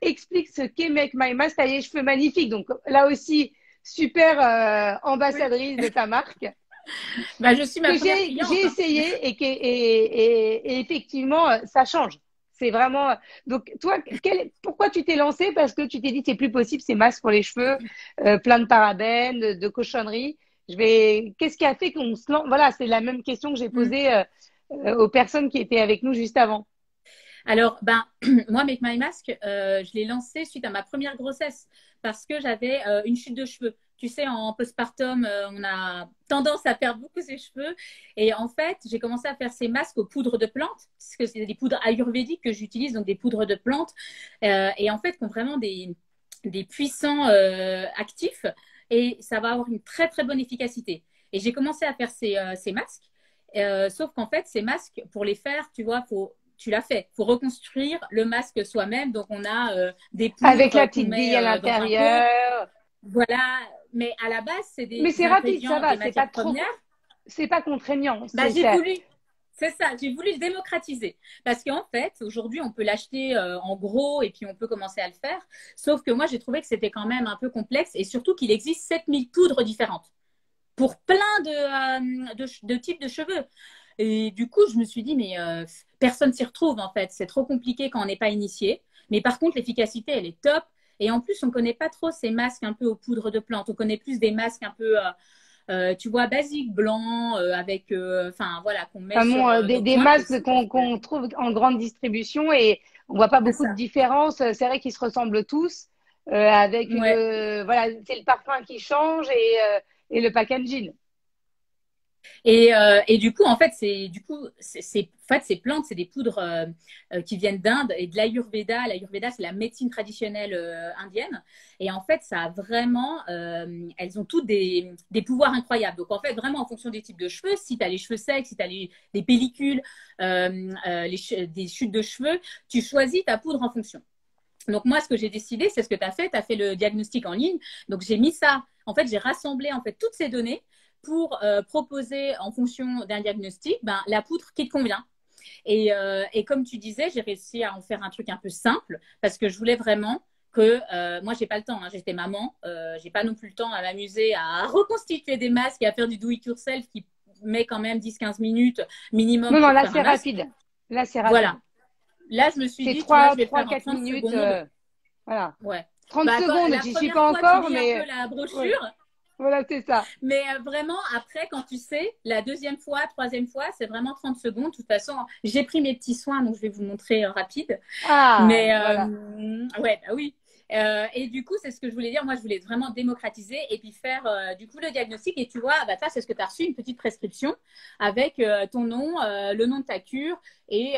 explique ce qu'est Make My Mask. Tu as les cheveux magnifiques, donc là aussi super ambassadrice de ta marque. Bah, je suis ma Que première cliente. j'ai essayé et effectivement ça change. C'est vraiment. Donc toi, pourquoi tu t'es lancée? Parce que tu t'es dit c'est plus possible ces masques pour les cheveux, plein de parabènes, de cochonneries. Qu'est-ce qui a fait qu'on se lance? Voilà, c'est la même question que j'ai posée aux personnes qui étaient avec nous juste avant. Alors, moi, Make My Mask, je l'ai lancé suite à ma première grossesse parce que j'avais une chute de cheveux. Tu sais, en postpartum, on a tendance à perdre beaucoup ses cheveux. Et en fait, j'ai commencé à faire ces masques aux poudres de plantes, parce que c'est des poudres ayurvédiques que j'utilise, donc des poudres de plantes. Et en fait, qui ont vraiment des puissants actifs. Et ça va avoir une très, très bonne efficacité. Et j'ai commencé à faire ces masques. Sauf qu'en fait, ces masques, pour les faire, tu vois, tu l'as fait. Il faut reconstruire le masque soi-même. Donc, on a des poudres Avec la qu'on petite met bille à dans un pot. l'intérieur. Voilà. Mais à la base, c'est Mais des c'est rapide, ça ingrédients, va. des C'est pas matières trop, premières. c'est pas contraignant. Bah, c'est ça, j'ai voulu le démocratiser. Parce qu'en fait, aujourd'hui, on peut l'acheter en gros et puis on peut commencer à le faire. Sauf que moi, j'ai trouvé que c'était quand même un peu complexe et surtout qu'il existe 7000 poudres différentes pour plein de types de cheveux. Et du coup, je me suis dit, mais personne s'y retrouve en fait. C'est trop compliqué quand on n'est pas initié. Mais par contre, l'efficacité, elle est top. Et en plus, on ne connaît pas trop ces masques un peu aux poudres de plantes. On connaît plus des masques un peu, tu vois, basiques, blancs, avec, enfin, voilà, qu'on met sur nos des pointes masques aussi. qu'on trouve en grande distribution et on voit pas C'est beaucoup de ça. différence. C'est vrai qu'ils se ressemblent tous. Avec Ouais. voilà, c'est le parfum qui change et le packaging. Et du coup, en fait, ces plantes, c'est des poudres qui viennent d'Inde et de l'Ayurveda. L'Ayurveda, c'est la médecine traditionnelle indienne. Et en fait, ça a vraiment, elles ont toutes des pouvoirs incroyables. Donc, en fait, vraiment, en fonction des types de cheveux, si tu as les cheveux secs, si tu as des pellicules, des chutes de cheveux, tu choisis ta poudre en fonction. Donc, moi, ce que j'ai décidé, c'est ce que tu as fait le diagnostic en ligne. Donc, j'ai mis ça. En fait, j'ai rassemblé en fait toutes ces données pour proposer en fonction d'un diagnostic la poudre qui te convient. Et comme tu disais, j'ai réussi à en faire un truc un peu simple parce que je voulais vraiment que moi, j'ai pas le temps. Hein, j'étais maman, j'ai pas non plus le temps à m'amuser à reconstituer des masques et à faire du do it yourself qui met quand même 10-15 minutes minimum Non, non, pour là, faire c'est un masque. rapide. Là, c'est rapide. Voilà. Là, je me suis C'est dit, tu vois, je vais le 3, faire en 4 30 minutes. secondes. Voilà. Ouais. 30 secondes, La j'y suis première pas fois, encore, tu lis un mais peu la brochure. ouais. Voilà, c'est ça. Mais vraiment, après, quand tu sais, la deuxième fois, troisième fois, c'est vraiment 30 secondes. De toute façon, j'ai pris mes petits soins, donc je vais vous montrer rapide. Ah, Mais voilà. ouais, bah oui. Et du coup, c'est ce que je voulais dire. Moi, je voulais vraiment démocratiser et puis faire du coup le diagnostic. Et tu vois, bah, ça, c'est ce que tu as reçu, une petite prescription avec ton nom, le nom de ta cure et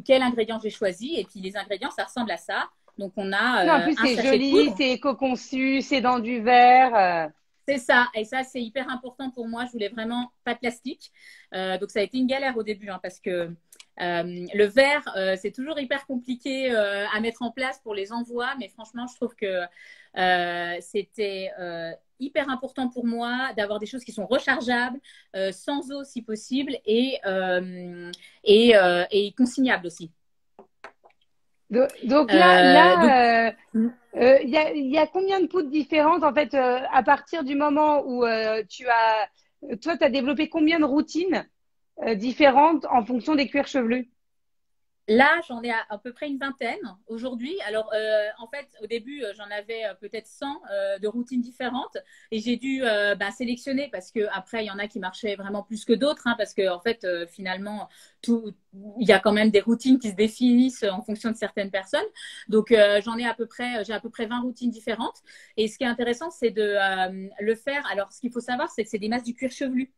quel ingrédient j'ai choisi. Et puis les ingrédients, ça ressemble à ça. Donc, on a Non, en plus, un c'est sachet de joli, poudre. c'est éco-conçu, c'est dans du verre. C'est ça, et ça c'est hyper important pour moi. Je voulais vraiment pas de plastique. Donc ça a été une galère au début hein, parce que le verre c'est toujours hyper compliqué à mettre en place pour les envois, mais franchement je trouve que c'était hyper important pour moi d'avoir des choses qui sont rechargeables, sans eau si possible et consignables aussi. Donc Donc, il y a combien de poudres différentes en fait à partir du moment où toi, tu as développé combien de routines différentes en fonction des cuirs chevelus? là, j'en ai à peu près une vingtaine aujourd'hui. Alors, en fait, au début, j'en avais peut-être 100 de routines différentes et j'ai dû sélectionner parce que après, il y en a qui marchaient vraiment plus que d'autres, hein, parce que en fait, finalement, il y a quand même des routines qui se définissent en fonction de certaines personnes. Donc, j'ai à peu près 20 routines différentes. Et ce qui est intéressant, c'est de le faire. Alors, ce qu'il faut savoir, c'est que c'est des masses du cuir chevelu.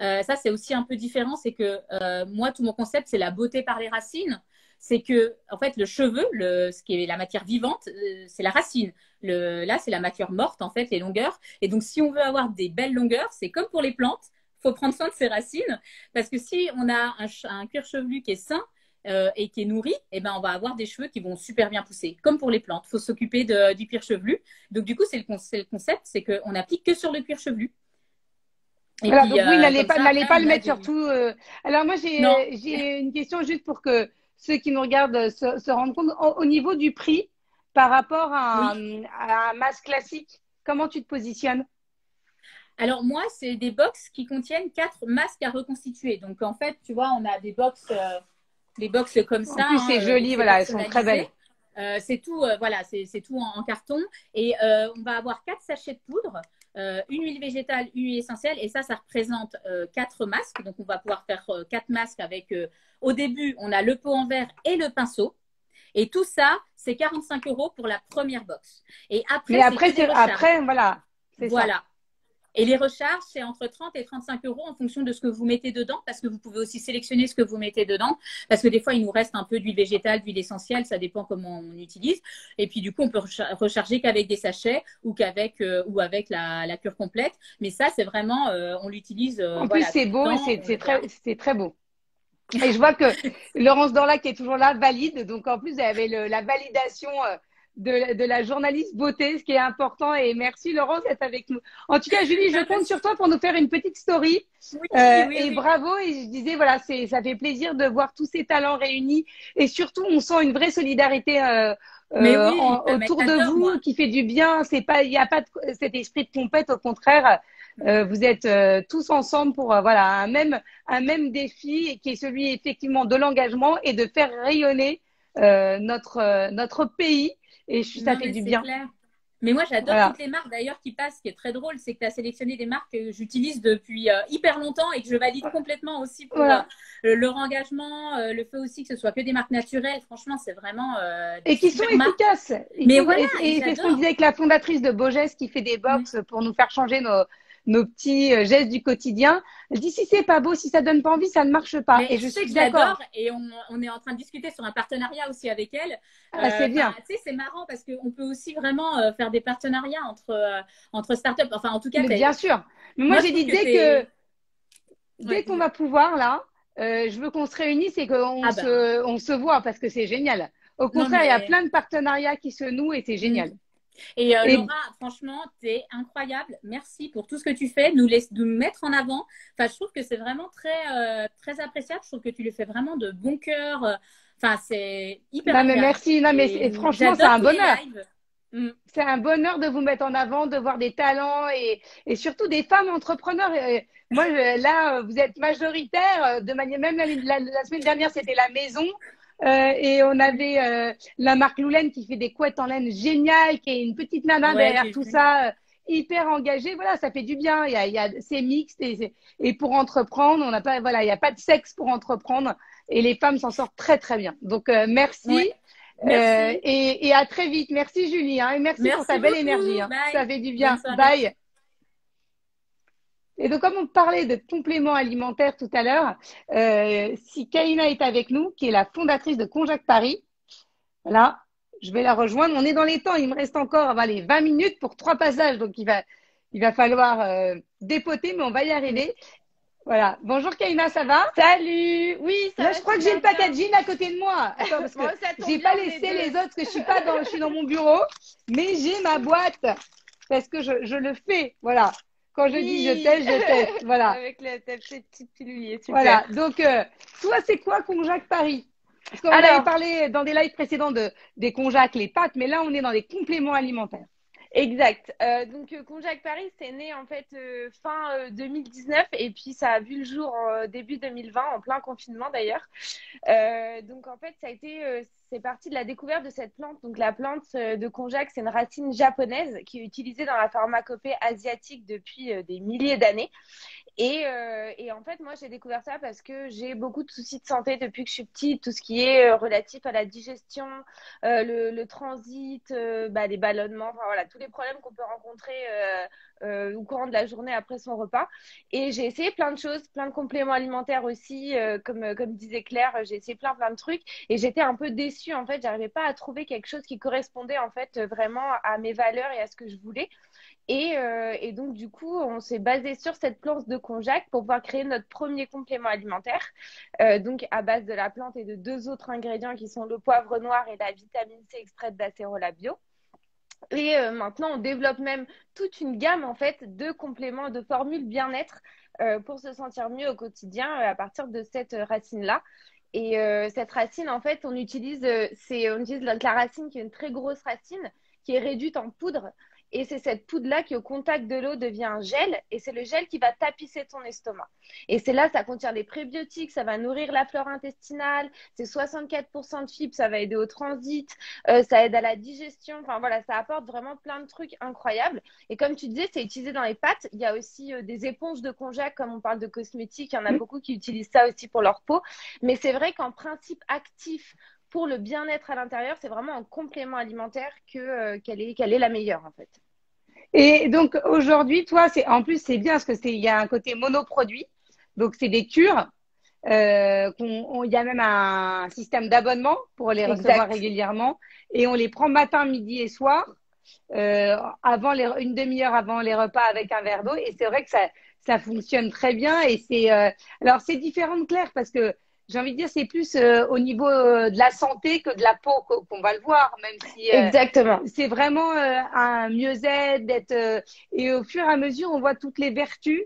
Ça, c'est aussi un peu différent. C'est que moi, tout mon concept, c'est la beauté par les racines. C'est que, en fait, le cheveu, ce qui est la matière vivante, c'est la racine. Là, c'est la matière morte, en fait, les longueurs. Et donc, si on veut avoir des belles longueurs, c'est comme pour les plantes. Il faut prendre soin de ses racines. Parce que si on a un cuir chevelu qui est sain et qui est nourri, eh ben, on va avoir des cheveux qui vont super bien pousser. Comme pour les plantes. Il faut s'occuper du cuir chevelu. Donc, du coup, c'est le concept, c'est qu'on n'applique que sur le cuir chevelu. Et Voilà, puis, donc oui, comme ça, n'allez après, pas on le a mettre sur tout. Alors moi, Non, j'ai une question juste pour que ceux qui nous regardent se rendent compte. Au niveau du prix, par rapport oui. à un masque classique, comment tu te positionnes? Alors moi, c'est des box qui contiennent 4 masques à reconstituer. Donc en fait, tu vois, on a des box comme En ça, plus, c'est où joli, c'est voilà, elles sont très belles. personnalisé. C'est tout, voilà, c'est tout en carton. Et on va avoir 4 sachets de poudre, une huile végétale, une huile essentielle. Et ça représente 4 masques. Donc on va pouvoir faire 4 masques avec, au début, on a le pot en verre et le pinceau. Et tout ça, c'est 45 € pour la première box. Et Mais après, c'est que des recharges. après, voilà, c'est ça. Voilà. Et les recharges, c'est entre 30 et 35 € en fonction de ce que vous mettez dedans, parce que vous pouvez aussi sélectionner ce que vous mettez dedans, parce que des fois, il nous reste un peu d'huile végétale, d'huile essentielle, ça dépend comment on utilise. Et puis, du coup, on peut recharger qu'avec des sachets ou avec la cure complète. Mais ça, c'est vraiment, on l'utilise En plus, voilà, c'est tout le beau et temps. c'est très beau. Et je vois que Laurence Dorlac qui est toujours là valide. Donc en plus, elle avait la validation de la journaliste beauté, ce qui est important. Et merci Laurence d'être avec nous. En tout cas, Julie, je compte sur toi pour nous faire une petite story. Et bravo. Et je disais, voilà, ça fait plaisir de voir tous ces talents réunis. Et surtout, on sent une vraie solidarité autour de vous, moi, qui fait du bien. Il n'y a pas cet esprit de compète. Au contraire, vous êtes tous ensemble pour voilà un même défi, qui est celui effectivement de l'engagement et de faire rayonner notre pays. Et ça fait du bien. Clair. Mais moi, j'adore toutes les marques d'ailleurs qui passent. Ce qui est très drôle, c'est que tu as sélectionné des marques que j'utilise depuis hyper longtemps et que je valide complètement aussi pour leur engagement, le fait aussi que ce soit que des marques naturelles. Franchement, c'est vraiment et qui sont efficaces. Et c'est ce qu'on disait avec la fondatrice de Beaugest qui fait des box pour nous faire changer nos petits gestes du quotidien. Elle dit si c'est pas beau, si ça donne pas envie, ça ne marche pas. Mais et je suis d'accord. Et on est en train de discuter sur un partenariat aussi avec elle. C'est bien. Tu sais, c'est marrant parce qu'on peut aussi vraiment faire des partenariats entre startups. Enfin, en tout cas, bien sûr. Mais moi j'ai dit dès qu'on va pouvoir là, je veux qu'on se réunisse et qu'on se voit parce que c'est génial. Au contraire, il y a plein de partenariats qui se nouent et c'est génial. Et Laura, franchement, t'es incroyable. Merci pour tout ce que tu fais, nous mettre en avant. Enfin, je trouve que c'est vraiment très appréciable. Je trouve que tu le fais vraiment de bon cœur. Enfin, c'est hyper mais merci. Non, mais franchement, c'est un bonheur. C'est un bonheur de vous mettre en avant, de voir des talents et surtout des femmes entrepreneurs. Et moi, là, vous êtes majoritaire de manière. Même la semaine dernière, c'était la maison. Et on avait la marque Loulaine qui fait des couettes en laine géniales, qui est une petite nana derrière tout ça, hyper engagée. Voilà, ça fait du bien. C'est mixte et pour entreprendre, on n'a pas, voilà, il n'y a pas de sexe pour entreprendre et les femmes s'en sortent très très bien. Donc merci. Merci. Et à très vite. Merci Julie, et merci pour ta belle énergie. Ça fait du bien. Bye. Et donc, comme on parlait de compléments alimentaires tout à l'heure, si Kaina est avec nous, qui est la fondatrice de Conjac Paris, là, je vais la rejoindre. On est dans les temps, il me reste encore 20 minutes pour 3 passages, donc il va falloir dépoter, mais on va y arriver. Voilà. Bonjour Kaina, ça va? Salut. Oui, ça va. Là, je crois que j'ai le packaging à côté de moi. Attends, parce que j'ai pas laissé les autres, parce que je suis dans mon bureau, mais j'ai ma boîte parce que je le fais. Voilà. Quand je dis je teste, voilà. Avec ta petite pilule, super. Voilà, donc toi, c'est quoi Conjac Paris? Parce qu'on avait parlé dans des lives précédents des Conjac, les pâtes, mais là, on est dans les compléments alimentaires. Exact. Donc Conjac Paris, c'est né en fait fin 2019 et puis ça a vu le jour en début 2020, en plein confinement d'ailleurs. Donc en fait, ça a été c'est parti de la découverte de cette plante. Donc la plante de Konjac, c'est une racine japonaise qui est utilisée dans la pharmacopée asiatique depuis des milliers d'années. Et en fait, moi, j'ai découvert ça parce que j'ai beaucoup de soucis de santé depuis que je suis petite, tout ce qui est relatif à la digestion, le transit, les ballonnements, enfin voilà, tous les problèmes qu'on peut rencontrer au courant de la journée après son repas. Et j'ai essayé plein de choses, plein de compléments alimentaires aussi, comme disait Claire, j'ai essayé plein de trucs et j'étais un peu déçue en fait, j'arrivais pas à trouver quelque chose qui correspondait en fait vraiment à mes valeurs et à ce que je voulais. Et donc, du coup, on s'est basé sur cette plante de Konjac pour pouvoir créer notre premier complément alimentaire, donc à base de la plante et de 2 autres ingrédients qui sont le poivre noir et la vitamine C extraite d'acérola bio. Et maintenant, on développe même toute une gamme en fait de compléments, de formules bien-être pour se sentir mieux au quotidien à partir de cette racine-là. Et cette racine, en fait, on utilise la racine qui est une très grosse racine qui est réduite en poudre. Et c'est cette poudre-là qui, au contact de l'eau, devient un gel. Et c'est le gel qui va tapisser ton estomac. Et c'est là, ça contient des prébiotiques, ça va nourrir la flore intestinale. C'est 64% de fibres, ça va aider au transit, ça aide à la digestion. Enfin voilà, ça apporte vraiment plein de trucs incroyables. Et comme tu disais, c'est utilisé dans les pâtes. Il y a aussi des éponges de Konjac, comme on parle de cosmétiques. Il y en a beaucoup qui utilisent ça aussi pour leur peau. Mais c'est vrai qu'en principe actif, pour le bien-être à l'intérieur, c'est vraiment un complément alimentaire qu'elle est la meilleure en fait. Et donc aujourd'hui, toi, en plus c'est bien parce que il y a un côté monoproduit, donc c'est des cures. Il y a même un système d'abonnement pour les recevoir régulièrement et on les prend matin, midi et soir, une demi-heure avant les repas avec un verre d'eau. Et c'est vrai que ça fonctionne très bien. Et alors c'est différent de Claire parce que j'ai envie de dire, c'est plus au niveau de la santé que de la peau qu'on va le voir, même si Exactement. c'est vraiment un mieux-être, et au fur et à mesure, on voit toutes les vertus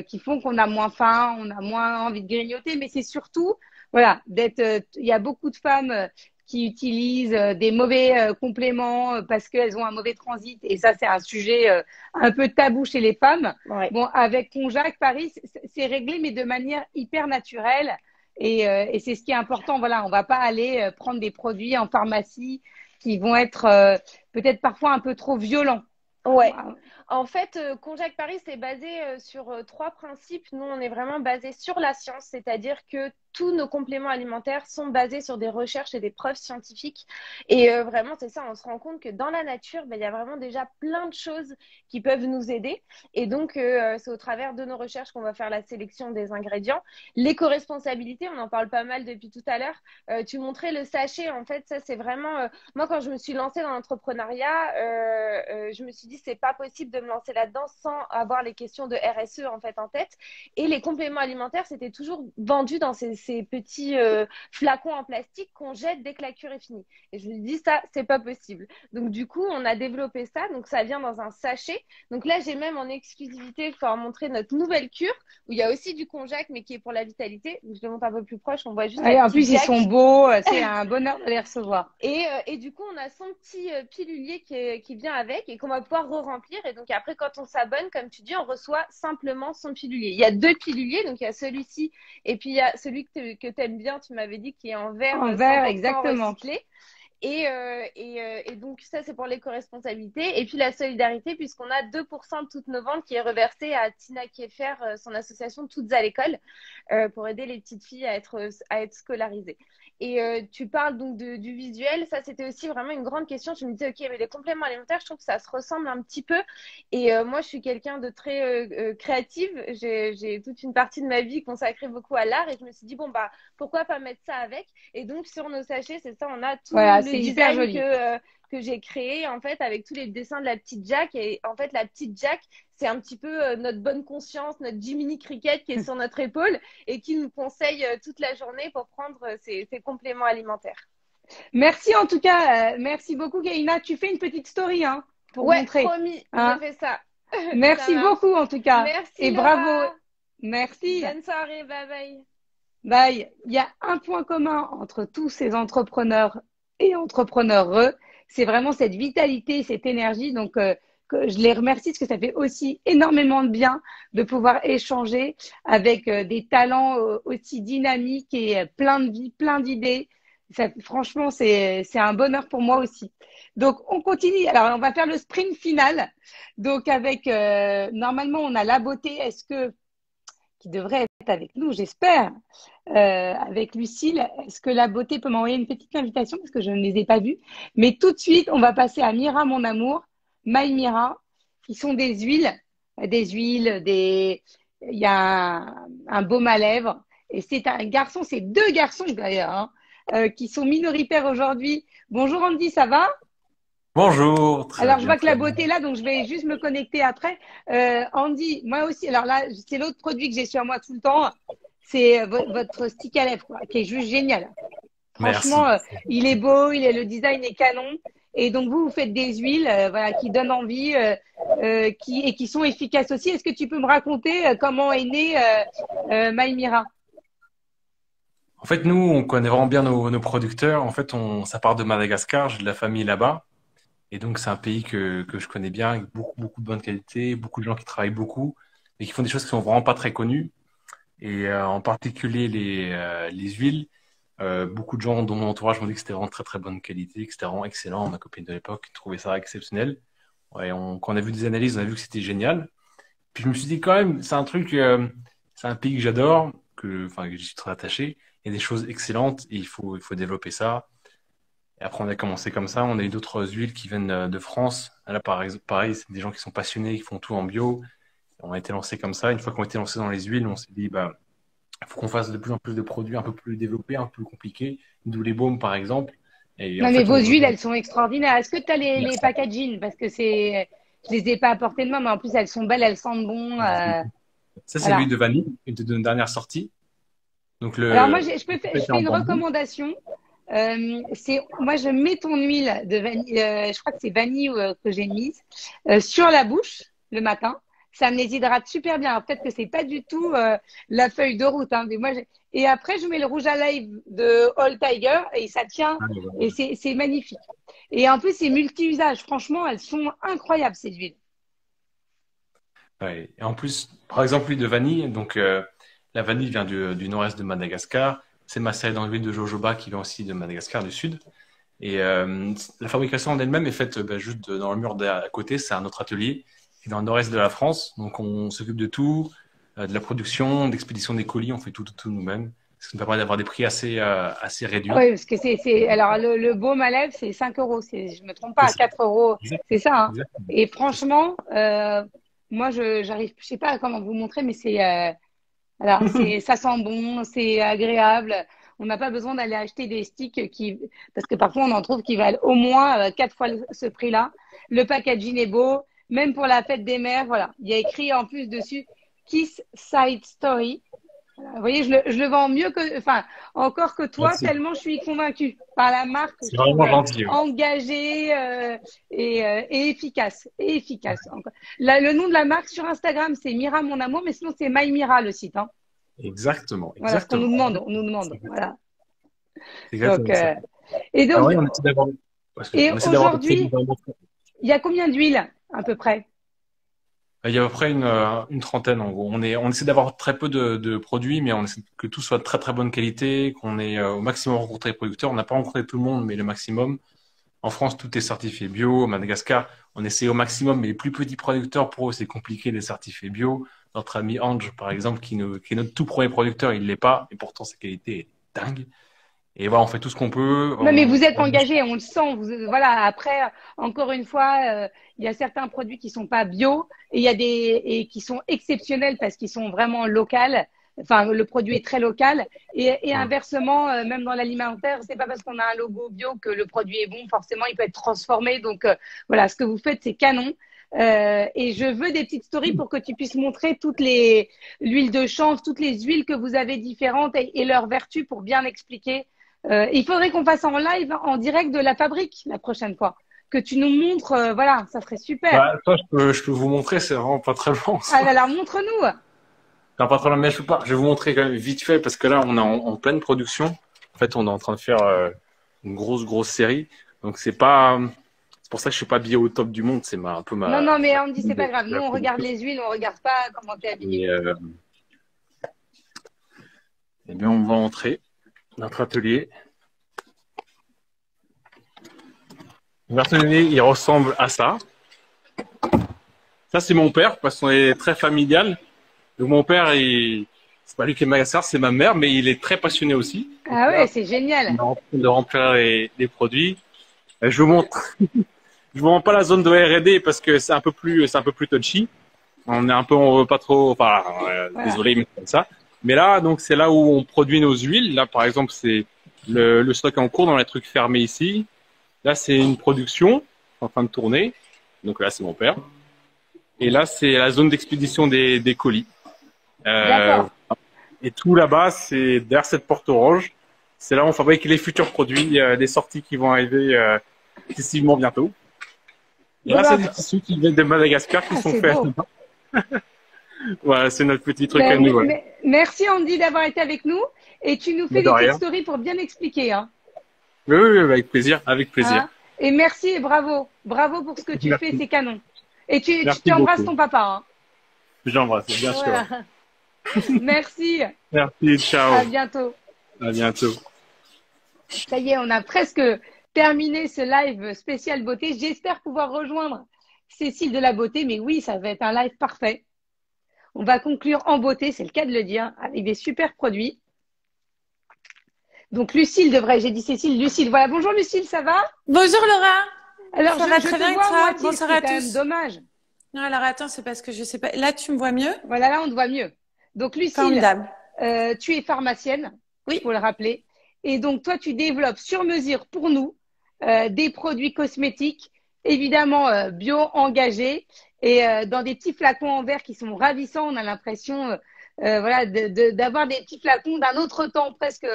qui font qu'on a moins faim, on a moins envie de grignoter, mais c'est surtout, voilà, il y a beaucoup de femmes qui utilisent des mauvais compléments parce qu'elles ont un mauvais transit, et ça, c'est un sujet un peu tabou chez les femmes. Ouais. Bon, avec Conjac Paris, c'est réglé, mais de manière hyper naturelle. Et c'est ce qui est important. Voilà, on va pas aller prendre des produits en pharmacie qui vont être peut-être parfois un peu trop violents. Ouais. Voilà. En fait, Conjac Paris, c'est basé sur trois principes. Nous, on est vraiment basé sur la science, c'est-à-dire que tous nos compléments alimentaires sont basés sur des recherches et des preuves scientifiques. Et vraiment, c'est ça, on se rend compte que dans la nature, il y a vraiment déjà plein de choses qui peuvent nous aider. Et donc, c'est au travers de nos recherches qu'on va faire la sélection des ingrédients. L'éco-responsabilité, on en parle pas mal depuis tout à l'heure. Tu montrais le sachet, en fait, ça, c'est vraiment… moi, quand je me suis lancée dans l'entrepreneuriat, je me suis dit, c'est pas possible de me lancer là-dedans sans avoir les questions de RSE, en fait, en tête. Et les compléments alimentaires, c'était toujours vendu dans ces petits flacons en plastique qu'on jette dès que la cure est finie. Et je me dis, ça, c'est pas possible. Donc, du coup, on a développé ça. Donc, ça vient dans un sachet. Donc là, j'ai même en exclusivité pour montrer notre nouvelle cure où il y a aussi du konjac, mais qui est pour la vitalité. Je le montre un peu plus proche. On voit juste Ouais, la en plus, petite ils sont jack. beaux. C'est un bonheur de les recevoir. Et du coup, on a son petit pilulier qui vient avec et qu'on va pouvoir re-remplir. Et donc, après, quand on s'abonne, comme tu dis, on reçoit simplement son pilulier. Il y a deux piluliers. Donc, il y a celui-ci et puis il y a celui que tu aimes bien, tu m'avais dit, qui est en verre, En verre, 100% exactement. recyclé. Et donc, ça, c'est pour l'éco-responsabilité. Et puis, la solidarité, puisqu'on a 2% de toutes nos ventes qui est reversée à Tina Kieffer, son association Toutes à l'école, pour aider les petites filles à être scolarisées. Et tu parles donc du visuel. Ça, c'était aussi vraiment une grande question. Je me disais, OK, mais les compléments alimentaires, je trouve que ça se ressemble un petit peu. Et moi, je suis quelqu'un de très créative. J'ai toute une partie de ma vie consacrée beaucoup à l'art. Et je me suis dit, bon, bah, pourquoi pas mettre ça avec? Et donc, sur nos sachets, c'est ça, on a tout Voilà, le c'est hyper design joli. que j'ai créé, en fait, avec tous les dessins de la petite Jack. Et en fait, la petite Jack, c'est un petit peu notre bonne conscience, notre Jiminy Cricket qui est sur notre épaule et qui nous conseille toute la journée pour prendre ces compléments alimentaires. Merci en tout cas. Merci beaucoup, Gaïna. Tu fais une petite story pour Ouais, montrer. promis, Hein. je fais ça. Merci Ça marche. beaucoup en tout cas. Merci, Et Laura. bravo. Merci. Bonne soirée, bye bye. Bye. Il y a un point commun entre tous ces entrepreneurs et entrepreneureux, c'est vraiment cette vitalité, cette énergie. Donc, que je les remercie parce que ça fait aussi énormément de bien de pouvoir échanger avec des talents aussi dynamiques et plein de vie, plein d'idées. Franchement, c'est un bonheur pour moi aussi. Donc, on continue. Alors, on va faire le sprint final. Donc, avec normalement, on a la beauté. Qui devrait être avec nous, j'espère, avec Lucille. Est-ce que la beauté peut m'envoyer une petite invitation parce que je ne les ai pas vues? Mais tout de suite, on va passer à Mira, mon amour, My Mira, qui sont des huiles, il y a un baume à lèvres. Et c'est un garçon, c'est deux garçons d'ailleurs, qui sont minoritaires aujourd'hui. Bonjour Andy, ça va? Bonjour, très Alors, je bien, vois que la très bien. beauté est là, donc je vais juste me connecter après. Andy, moi aussi, alors là, c'est l'autre produit que j'ai sur moi tout le temps. C'est votre stick à lèvres, quoi, qui est juste génial. Merci. Franchement, il est beau, le design est canon. Et donc, vous faites des huiles voilà, qui donnent envie et qui sont efficaces aussi. Est-ce que tu peux me raconter comment est né My Mira? En fait, nous, on connaît vraiment bien nos producteurs. En fait, ça part de Madagascar, j'ai de la famille là-bas. Et donc, c'est un pays que je connais bien, avec beaucoup de bonne qualité, beaucoup de gens qui travaillent beaucoup et qui font des choses qui sont vraiment pas très connues. Et en particulier les huiles, beaucoup de gens dans mon entourage m'ont dit que c'était vraiment très bonne qualité, que c'était vraiment excellent. Ma copine de l'époque trouvait ça exceptionnel. Ouais, quand on a vu des analyses, on a vu que c'était génial. Puis je me suis dit quand même, c'est un truc, c'est un pays que j'adore, que j'y suis très attaché. Il y a des choses excellentes et il faut développer ça. Et après, on a commencé comme ça. On a eu d'autres huiles qui viennent de France. Là, pareil, c'est des gens qui sont passionnés, qui font tout en bio. On a été lancé comme ça. Une fois qu'on a été lancé dans les huiles, on s'est dit, bah, il faut qu'on fasse de plus en plus de produits un peu plus développés, un peu plus compliqués. D'où les baumes, par exemple. Et Non, en mais fait, vos huiles, elles sont extraordinaires. Est-ce que tu as les Merci. packaging? Parce que je les ai pas à portée de main, mais en plus, elles sont belles, elles sentent bon. Ça, c'est Voilà. l'huile de vanille, une de nos dernières sorties. Donc Alors moi, le je fait fais en une bambou. recommandation. Moi, je mets ton huile de vanille, je crois que c'est vanille que j'ai mise, sur la bouche le matin. Ça me les hydrate super bien. Alors, peut-être que c'est pas du tout la feuille de route, hein, mais et après, je mets le rouge à lèvres de All Tiger et ça tient Ah, voilà. et c'est magnifique. Et en plus, c'est multi-usage. Franchement, elles sont incroyables, ces huiles. Ouais. Et en plus, par exemple, l'huile de vanille, donc la vanille vient du nord-est de Madagascar. C'est macéré dans l'huile de jojoba qui vient aussi de Madagascar du sud. Et la fabrication en elle-même est faite juste dans le mur d'à côté, c'est un autre atelier. Et dans le nord-est de la France, donc on s'occupe de tout, de la production, d'expédition des colis, on fait tout nous-mêmes. Ce qui nous permet d'avoir des prix assez Ah réduits. oui, parce que alors le baume à lèvres, c'est 5 euros. Je me trompe C'est pas, ça. 4 euros. Exact- C'est ça, hein. Exactement. Et C'est ça. franchement, moi, j'arrive, je sais pas comment vous montrer, mais voilà, ça sent bon, c'est agréable. On n'a pas besoin d'aller acheter des sticks parce que parfois on en trouve qui valent au moins 4 fois ce prix-là. Le packaging est beau, même pour la fête des mères, voilà. Il y a écrit en plus dessus Kiss Side Story. Vous voyez, je le vends mieux enfin, encore que toi, Merci. tellement je suis convaincue par la marque, que je C'est trouve vraiment gentil. Ouais. engagée et efficace. Et efficace. Le nom de la marque sur Instagram, c'est Mira Mon Amour, mais sinon c'est My Mira le site, hein. Exactement, Voilà ce qu'on nous exactement. demande, on nous C'est demande. Voilà. Donc, exactement ça. et Ah donc, oui, on essaie d'avoir, excuse-moi, et on essaie d'avoir des produits aujourd'hui, vraiment. il y a combien d'huile à peu près? Il y a à peu près une trentaine en gros. On essaie d'avoir très peu de produits, mais on essaie que tout soit de très très bonne qualité, qu'on ait au maximum rencontré les producteurs. On n'a pas rencontré tout le monde, mais le maximum. En France, tout est certifié bio. Au Madagascar, on essaie au maximum, mais les plus petits producteurs, pour eux, c'est compliqué de les certifier bio. Notre ami Ange, par exemple, qui est notre tout premier producteur, il l'est pas, et pourtant sa qualité est dingue. Et voilà, on fait tout ce qu'on peut. Non, mais vous êtes engagé, on le sent. Voilà. Après, encore une fois, il y a certains produits qui sont pas bio et il y a et qui sont exceptionnels parce qu'ils sont vraiment locaux. Enfin, le produit est très local. Et inversement, même dans l'alimentaire, c'est pas parce qu'on a un logo bio que le produit est bon. Forcément, il peut être transformé. Donc, voilà, ce que vous faites, c'est canon. Et je veux des petites stories pour que tu puisses montrer l'huile de chanvre, toutes les huiles que vous avez différentes et leurs vertus pour bien expliquer. Il faudrait qu'on fasse en live, en direct de la fabrique la prochaine fois. Que tu nous montres, voilà, ça serait super. Bah, toi, je peux vous montrer, c'est vraiment pas très long. Ah Ça. là là, montre-nous. Non, pas très long, mais je peux pas. Je vais vous montrer quand même vite fait parce que là, on est en pleine production. En fait, on est en train de faire une grosse série. Donc, c'est pour ça que je suis pas bio au top du monde. C'est un peu Non, non, mais ma on me dit c'est pas grave. Nous, la on regarde production. les huiles, on regarde pas comment t'es habillé. Et, eh bien, on va entrer dans notre atelier. Notre atelier, il ressemble à ça. Ça, c'est mon père parce qu'on est très familial. Donc, mon père, c'est pas lui qui est magasin, c'est ma mère, mais il est très passionné aussi. Donc Ah là, ouais, c'est génial. on est en train de remplir les produits. Je vous montre. Je vous montre pas la zone de R&D parce que c'est un peu plus touchy. On veut pas trop, enfin, Voilà. désolé, mais comme ça. Mais là, donc, c'est là où on produit nos huiles. Là, par exemple, c'est le stock en cours dans les trucs fermés ici. Là, c'est une production en train de tourner. Donc là, c'est mon père. Et là, c'est la zone d'expédition des colis. D'accord. Et tout là-bas, c'est derrière cette porte orange. C'est là où on fabrique les futurs produits, des sorties qui vont arriver excessivement bientôt. Et là, c'est des tissus qui viennent de Madagascar qui Ah, sont c'est faits. beau. Voilà, c'est notre petit truc à Ben, nous. Voilà. merci Andy d'avoir été avec nous et tu nous Mais fais de des petites rien. stories pour bien expliquer, hein. Oui, avec plaisir, avec plaisir. Hein. Et merci et bravo. Bravo pour ce que tu fais, Merci, c'est canon. Et tu merci embrasses beaucoup. ton papa, hein. J'embrasse, bien sûr. Voilà. Merci. Merci, ciao, À bientôt. à bientôt. Ça y est, on a presque terminé ce live spécial beauté. J'espère pouvoir rejoindre Cécile de la beauté, mais oui, ça va être un live parfait. On va conclure en beauté, c'est le cas de le dire, avec des super produits. Donc Lucille j'ai dit Cécile, Lucille. Voilà, bonjour Lucille, ça va? Bonjour Laura, Alors ça va je très te bien et vois à toi? moitié, Bonsoir c'est à quand même tous. dommage. Non, alors attends, c'est parce que je sais pas. Là, tu me vois mieux? Voilà, là on te voit mieux. Donc Lucille, Formidable. tu es pharmacienne, Oui. faut le rappeler. Et donc toi, tu développes sur mesure pour nous des produits cosmétiques, évidemment bio engagés et dans des petits flacons en verre qui sont ravissants. On a l'impression voilà, d'avoir des petits flacons d'un autre temps, presque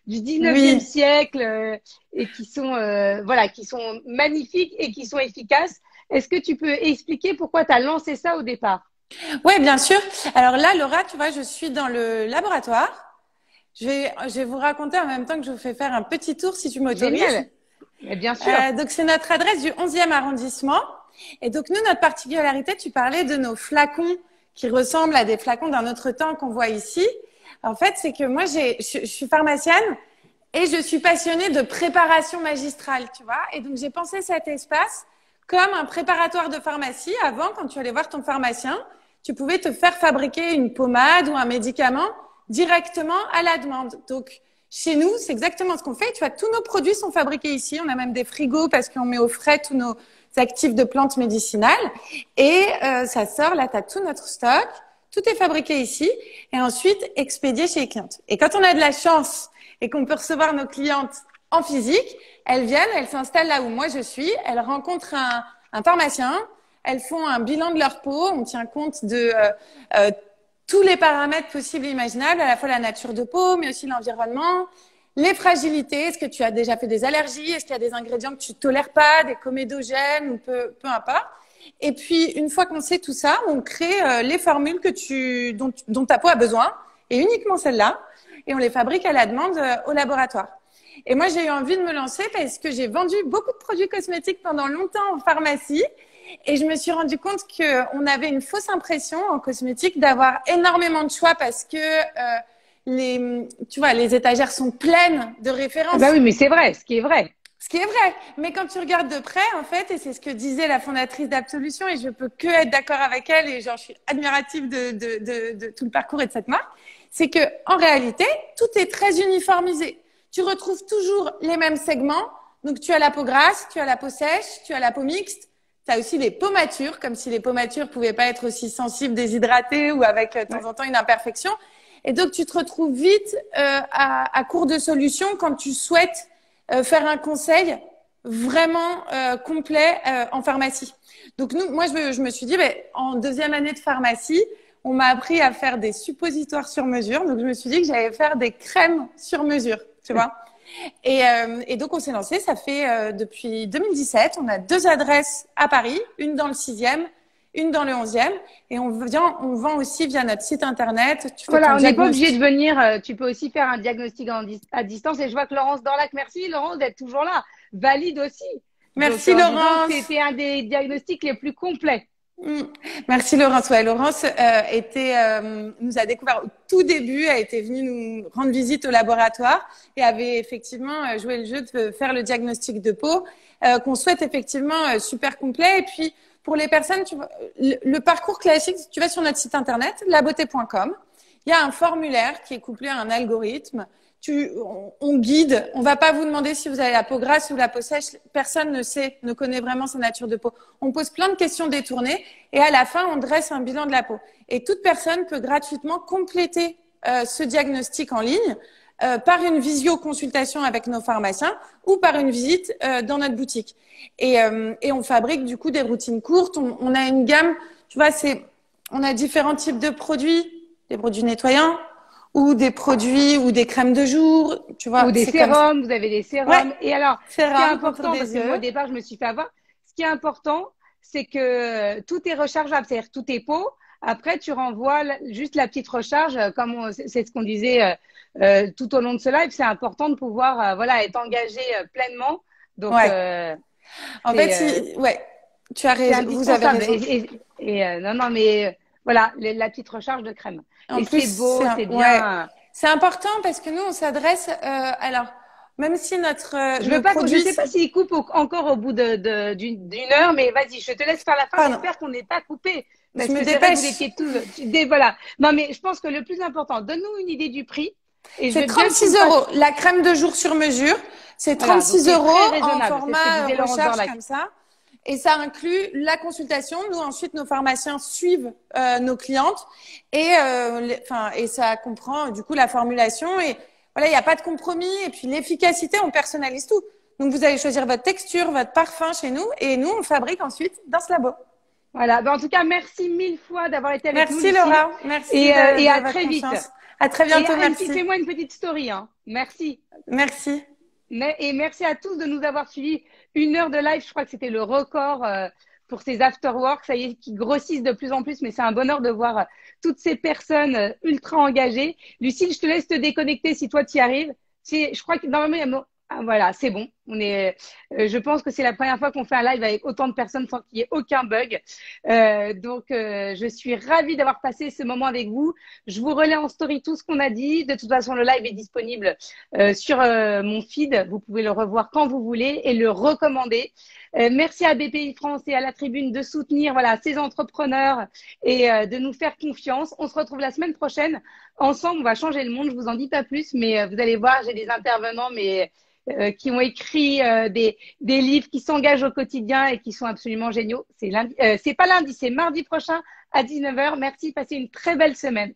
du 19e Oui. siècle, et qui sont, voilà, qui sont magnifiques et qui sont efficaces. Est-ce que tu peux expliquer pourquoi tu as lancé ça au départ? Ouais, bien sûr. Alors là, Laura, tu vois, je suis dans le laboratoire. Je vais vous raconter en même temps que je vous fais faire un petit tour si tu m'autorises. Génial. Mais bien sûr. Donc, c'est notre adresse du 11e arrondissement. Et donc, nous, notre particularité, tu parlais de nos flacons qui ressemblent à des flacons d'un autre temps qu'on voit ici. En fait, c'est que moi, je suis pharmacienne et je suis passionnée de préparation magistrale, tu vois. Et donc, j'ai pensé cet espace comme un préparatoire de pharmacie. Avant, quand tu allais voir ton pharmacien, tu pouvais te faire fabriquer une pommade ou un médicament directement à la demande. Donc, chez nous, c'est exactement ce qu'on fait. Tu vois, tous nos produits sont fabriqués ici. On a même des frigos parce qu'on met au frais tous nos actifs de plantes médicinales. Et ça sort, là, tu as tout notre stock. Tout est fabriqué ici et ensuite expédié chez les clientes. Et quand on a de la chance et qu'on peut recevoir nos clientes en physique, elles viennent, elles s'installent là où moi je suis, elles rencontrent un pharmacien, elles font un bilan de leur peau, on tient compte de tous les paramètres possibles et imaginables, à la fois la nature de peau, mais aussi l'environnement, les fragilités, est-ce que tu as déjà fait des allergies, est-ce qu'il y a des ingrédients que tu ne tolères pas, des comédogènes ou peu importe. Et puis, une fois qu'on sait tout ça, on crée les formules dont ta peau a besoin, et uniquement celles-là, et on les fabrique à la demande au laboratoire. Et moi, j'ai eu envie de me lancer parce que j'ai vendu beaucoup de produits cosmétiques pendant longtemps en pharmacie, et je me suis rendu compte qu'on avait une fausse impression en cosmétique d'avoir énormément de choix parce que tu vois, les étagères sont pleines de références. Bah oui, mais c'est vrai, ce qui est vrai. Ce qui est vrai. Mais quand tu regardes de près, en fait, et c'est ce que disait la fondatrice d'Absolution, et je peux que être d'accord avec elle, et genre, je suis admirative de tout le parcours et de cette marque, c'est que, en réalité, tout est très uniformisé. Tu retrouves toujours les mêmes segments. Donc, tu as la peau grasse, tu as la peau sèche, tu as la peau mixte. Tu as aussi les peaux matures, comme si les peaux matures pouvaient pas être aussi sensibles, déshydratées ou avec, de temps en temps, une imperfection. Et donc, tu te retrouves vite à court de solutions quand tu souhaites faire un conseil vraiment complet en pharmacie. Donc moi je me suis dit, en deuxième année de pharmacie, on m'a appris à faire des suppositoires sur mesure. Donc je me suis dit que j'allais faire des crèmes sur mesure, tu vois. Et donc on s'est lancé. Ça fait depuis 2017, on a 2 adresses à Paris, une dans le 6e, une dans le 11e, et on vend aussi via notre site internet. Voilà, on n'est pas obligé de venir. Tu peux aussi faire un diagnostic à distance. Et je vois que Laurence Dorlac, merci Laurence d'être toujours là, valide aussi. Merci donc, Laurence. C'était un des diagnostics les plus complets. Merci Laurence. Ouais, Laurence nous a découvert au tout début, a été venue nous rendre visite au laboratoire et avait effectivement joué le jeu de faire le diagnostic de peau qu'on souhaite effectivement super complet. Et puis pour les personnes, tu vois, le parcours classique, tu vas sur notre site internet, labeauté.com. Il y a un formulaire qui est couplé à un algorithme. On guide. On va pas vous demander si vous avez la peau grasse ou la peau sèche. Personne ne connaît vraiment sa nature de peau. On pose plein de questions détournées et à la fin, on dresse un bilan de la peau. Et toute personne peut gratuitement compléter ce diagnostic en ligne par une visioconsultation avec nos pharmaciens ou par une visite dans notre boutique. Et on fabrique du coup des routines courtes. On a une gamme, tu vois, on a différents types de produits, des produits nettoyants ou des produits ou des crèmes de jour, tu vois. Ou des sérums, vous avez des sérums. Ouais. Et alors, ce qui est important, parce que yeux. moi, au départ, je me suis fait avoir, ce qui est important, c'est que tout est rechargeable, c'est-à-dire tout est peau. Après, tu renvoies juste la petite recharge, comme c'est ce qu'on disait tout au long de ce live. C'est important de pouvoir être engagé pleinement. Donc, en fait, tu as raison. Vous avez raison. Non, mais voilà, la petite recharge de crème. En et plus, c'est beau, c'est bien. Ouais. C'est important parce que nous, on s'adresse. Alors, même si notre je sais pas s'il coupe encore au bout d'une heure, mais vas-y, je te laisse faire la fin. J'espère qu'on n'est pas coupé. Je me dépêche. Voilà. Non, mais je pense que le plus important, donne-nous une idée du prix. C'est 36 €. La crème de jour sur mesure, c'est 36 € en format recharge comme ça. Et ça inclut la consultation. Nous, ensuite, nos pharmaciens suivent nos clientes et ça comprend du coup la formulation. Et voilà, il n'y a pas de compromis. Et puis l'efficacité, on personnalise tout. Donc, vous allez choisir votre texture, votre parfum chez nous et nous, on fabrique ensuite dans ce labo. Voilà. Ben, en tout cas, merci 1000 fois d'avoir été avec nous. Merci Lucille. Laura, merci Et de à votre très vite. confiance. À très bientôt, Et merci. fais-moi une petite story. Hein. Merci. Merci. Et merci à tous de nous avoir suivis. 1 heure de live, je crois que c'était le record pour ces afterworks, ça y est, qui grossissent de plus en plus. Mais c'est un bonheur de voir toutes ces personnes ultra engagées. Lucille, je te laisse te déconnecter si toi tu y arrives. Je crois que normalement, il y a... Ah, voilà, c'est bon. Je pense que c'est la première fois qu'on fait un live avec autant de personnes sans qu'il y ait aucun bug. Donc, je suis ravie d'avoir passé ce moment avec vous. Je vous relais en story tout ce qu'on a dit. De toute façon, le live est disponible sur mon feed. Vous pouvez le revoir quand vous voulez et le recommander. Merci à BPI France et à la Tribune de soutenir ces entrepreneurs et de nous faire confiance. On se retrouve la semaine prochaine. Ensemble, on va changer le monde. Je vous en dis pas plus, mais vous allez voir, j'ai des intervenants, qui ont écrit des livres, qui s'engagent au quotidien et qui sont absolument géniaux. C'est pas lundi, c'est mardi prochain à 19h. Merci, passez une très belle semaine.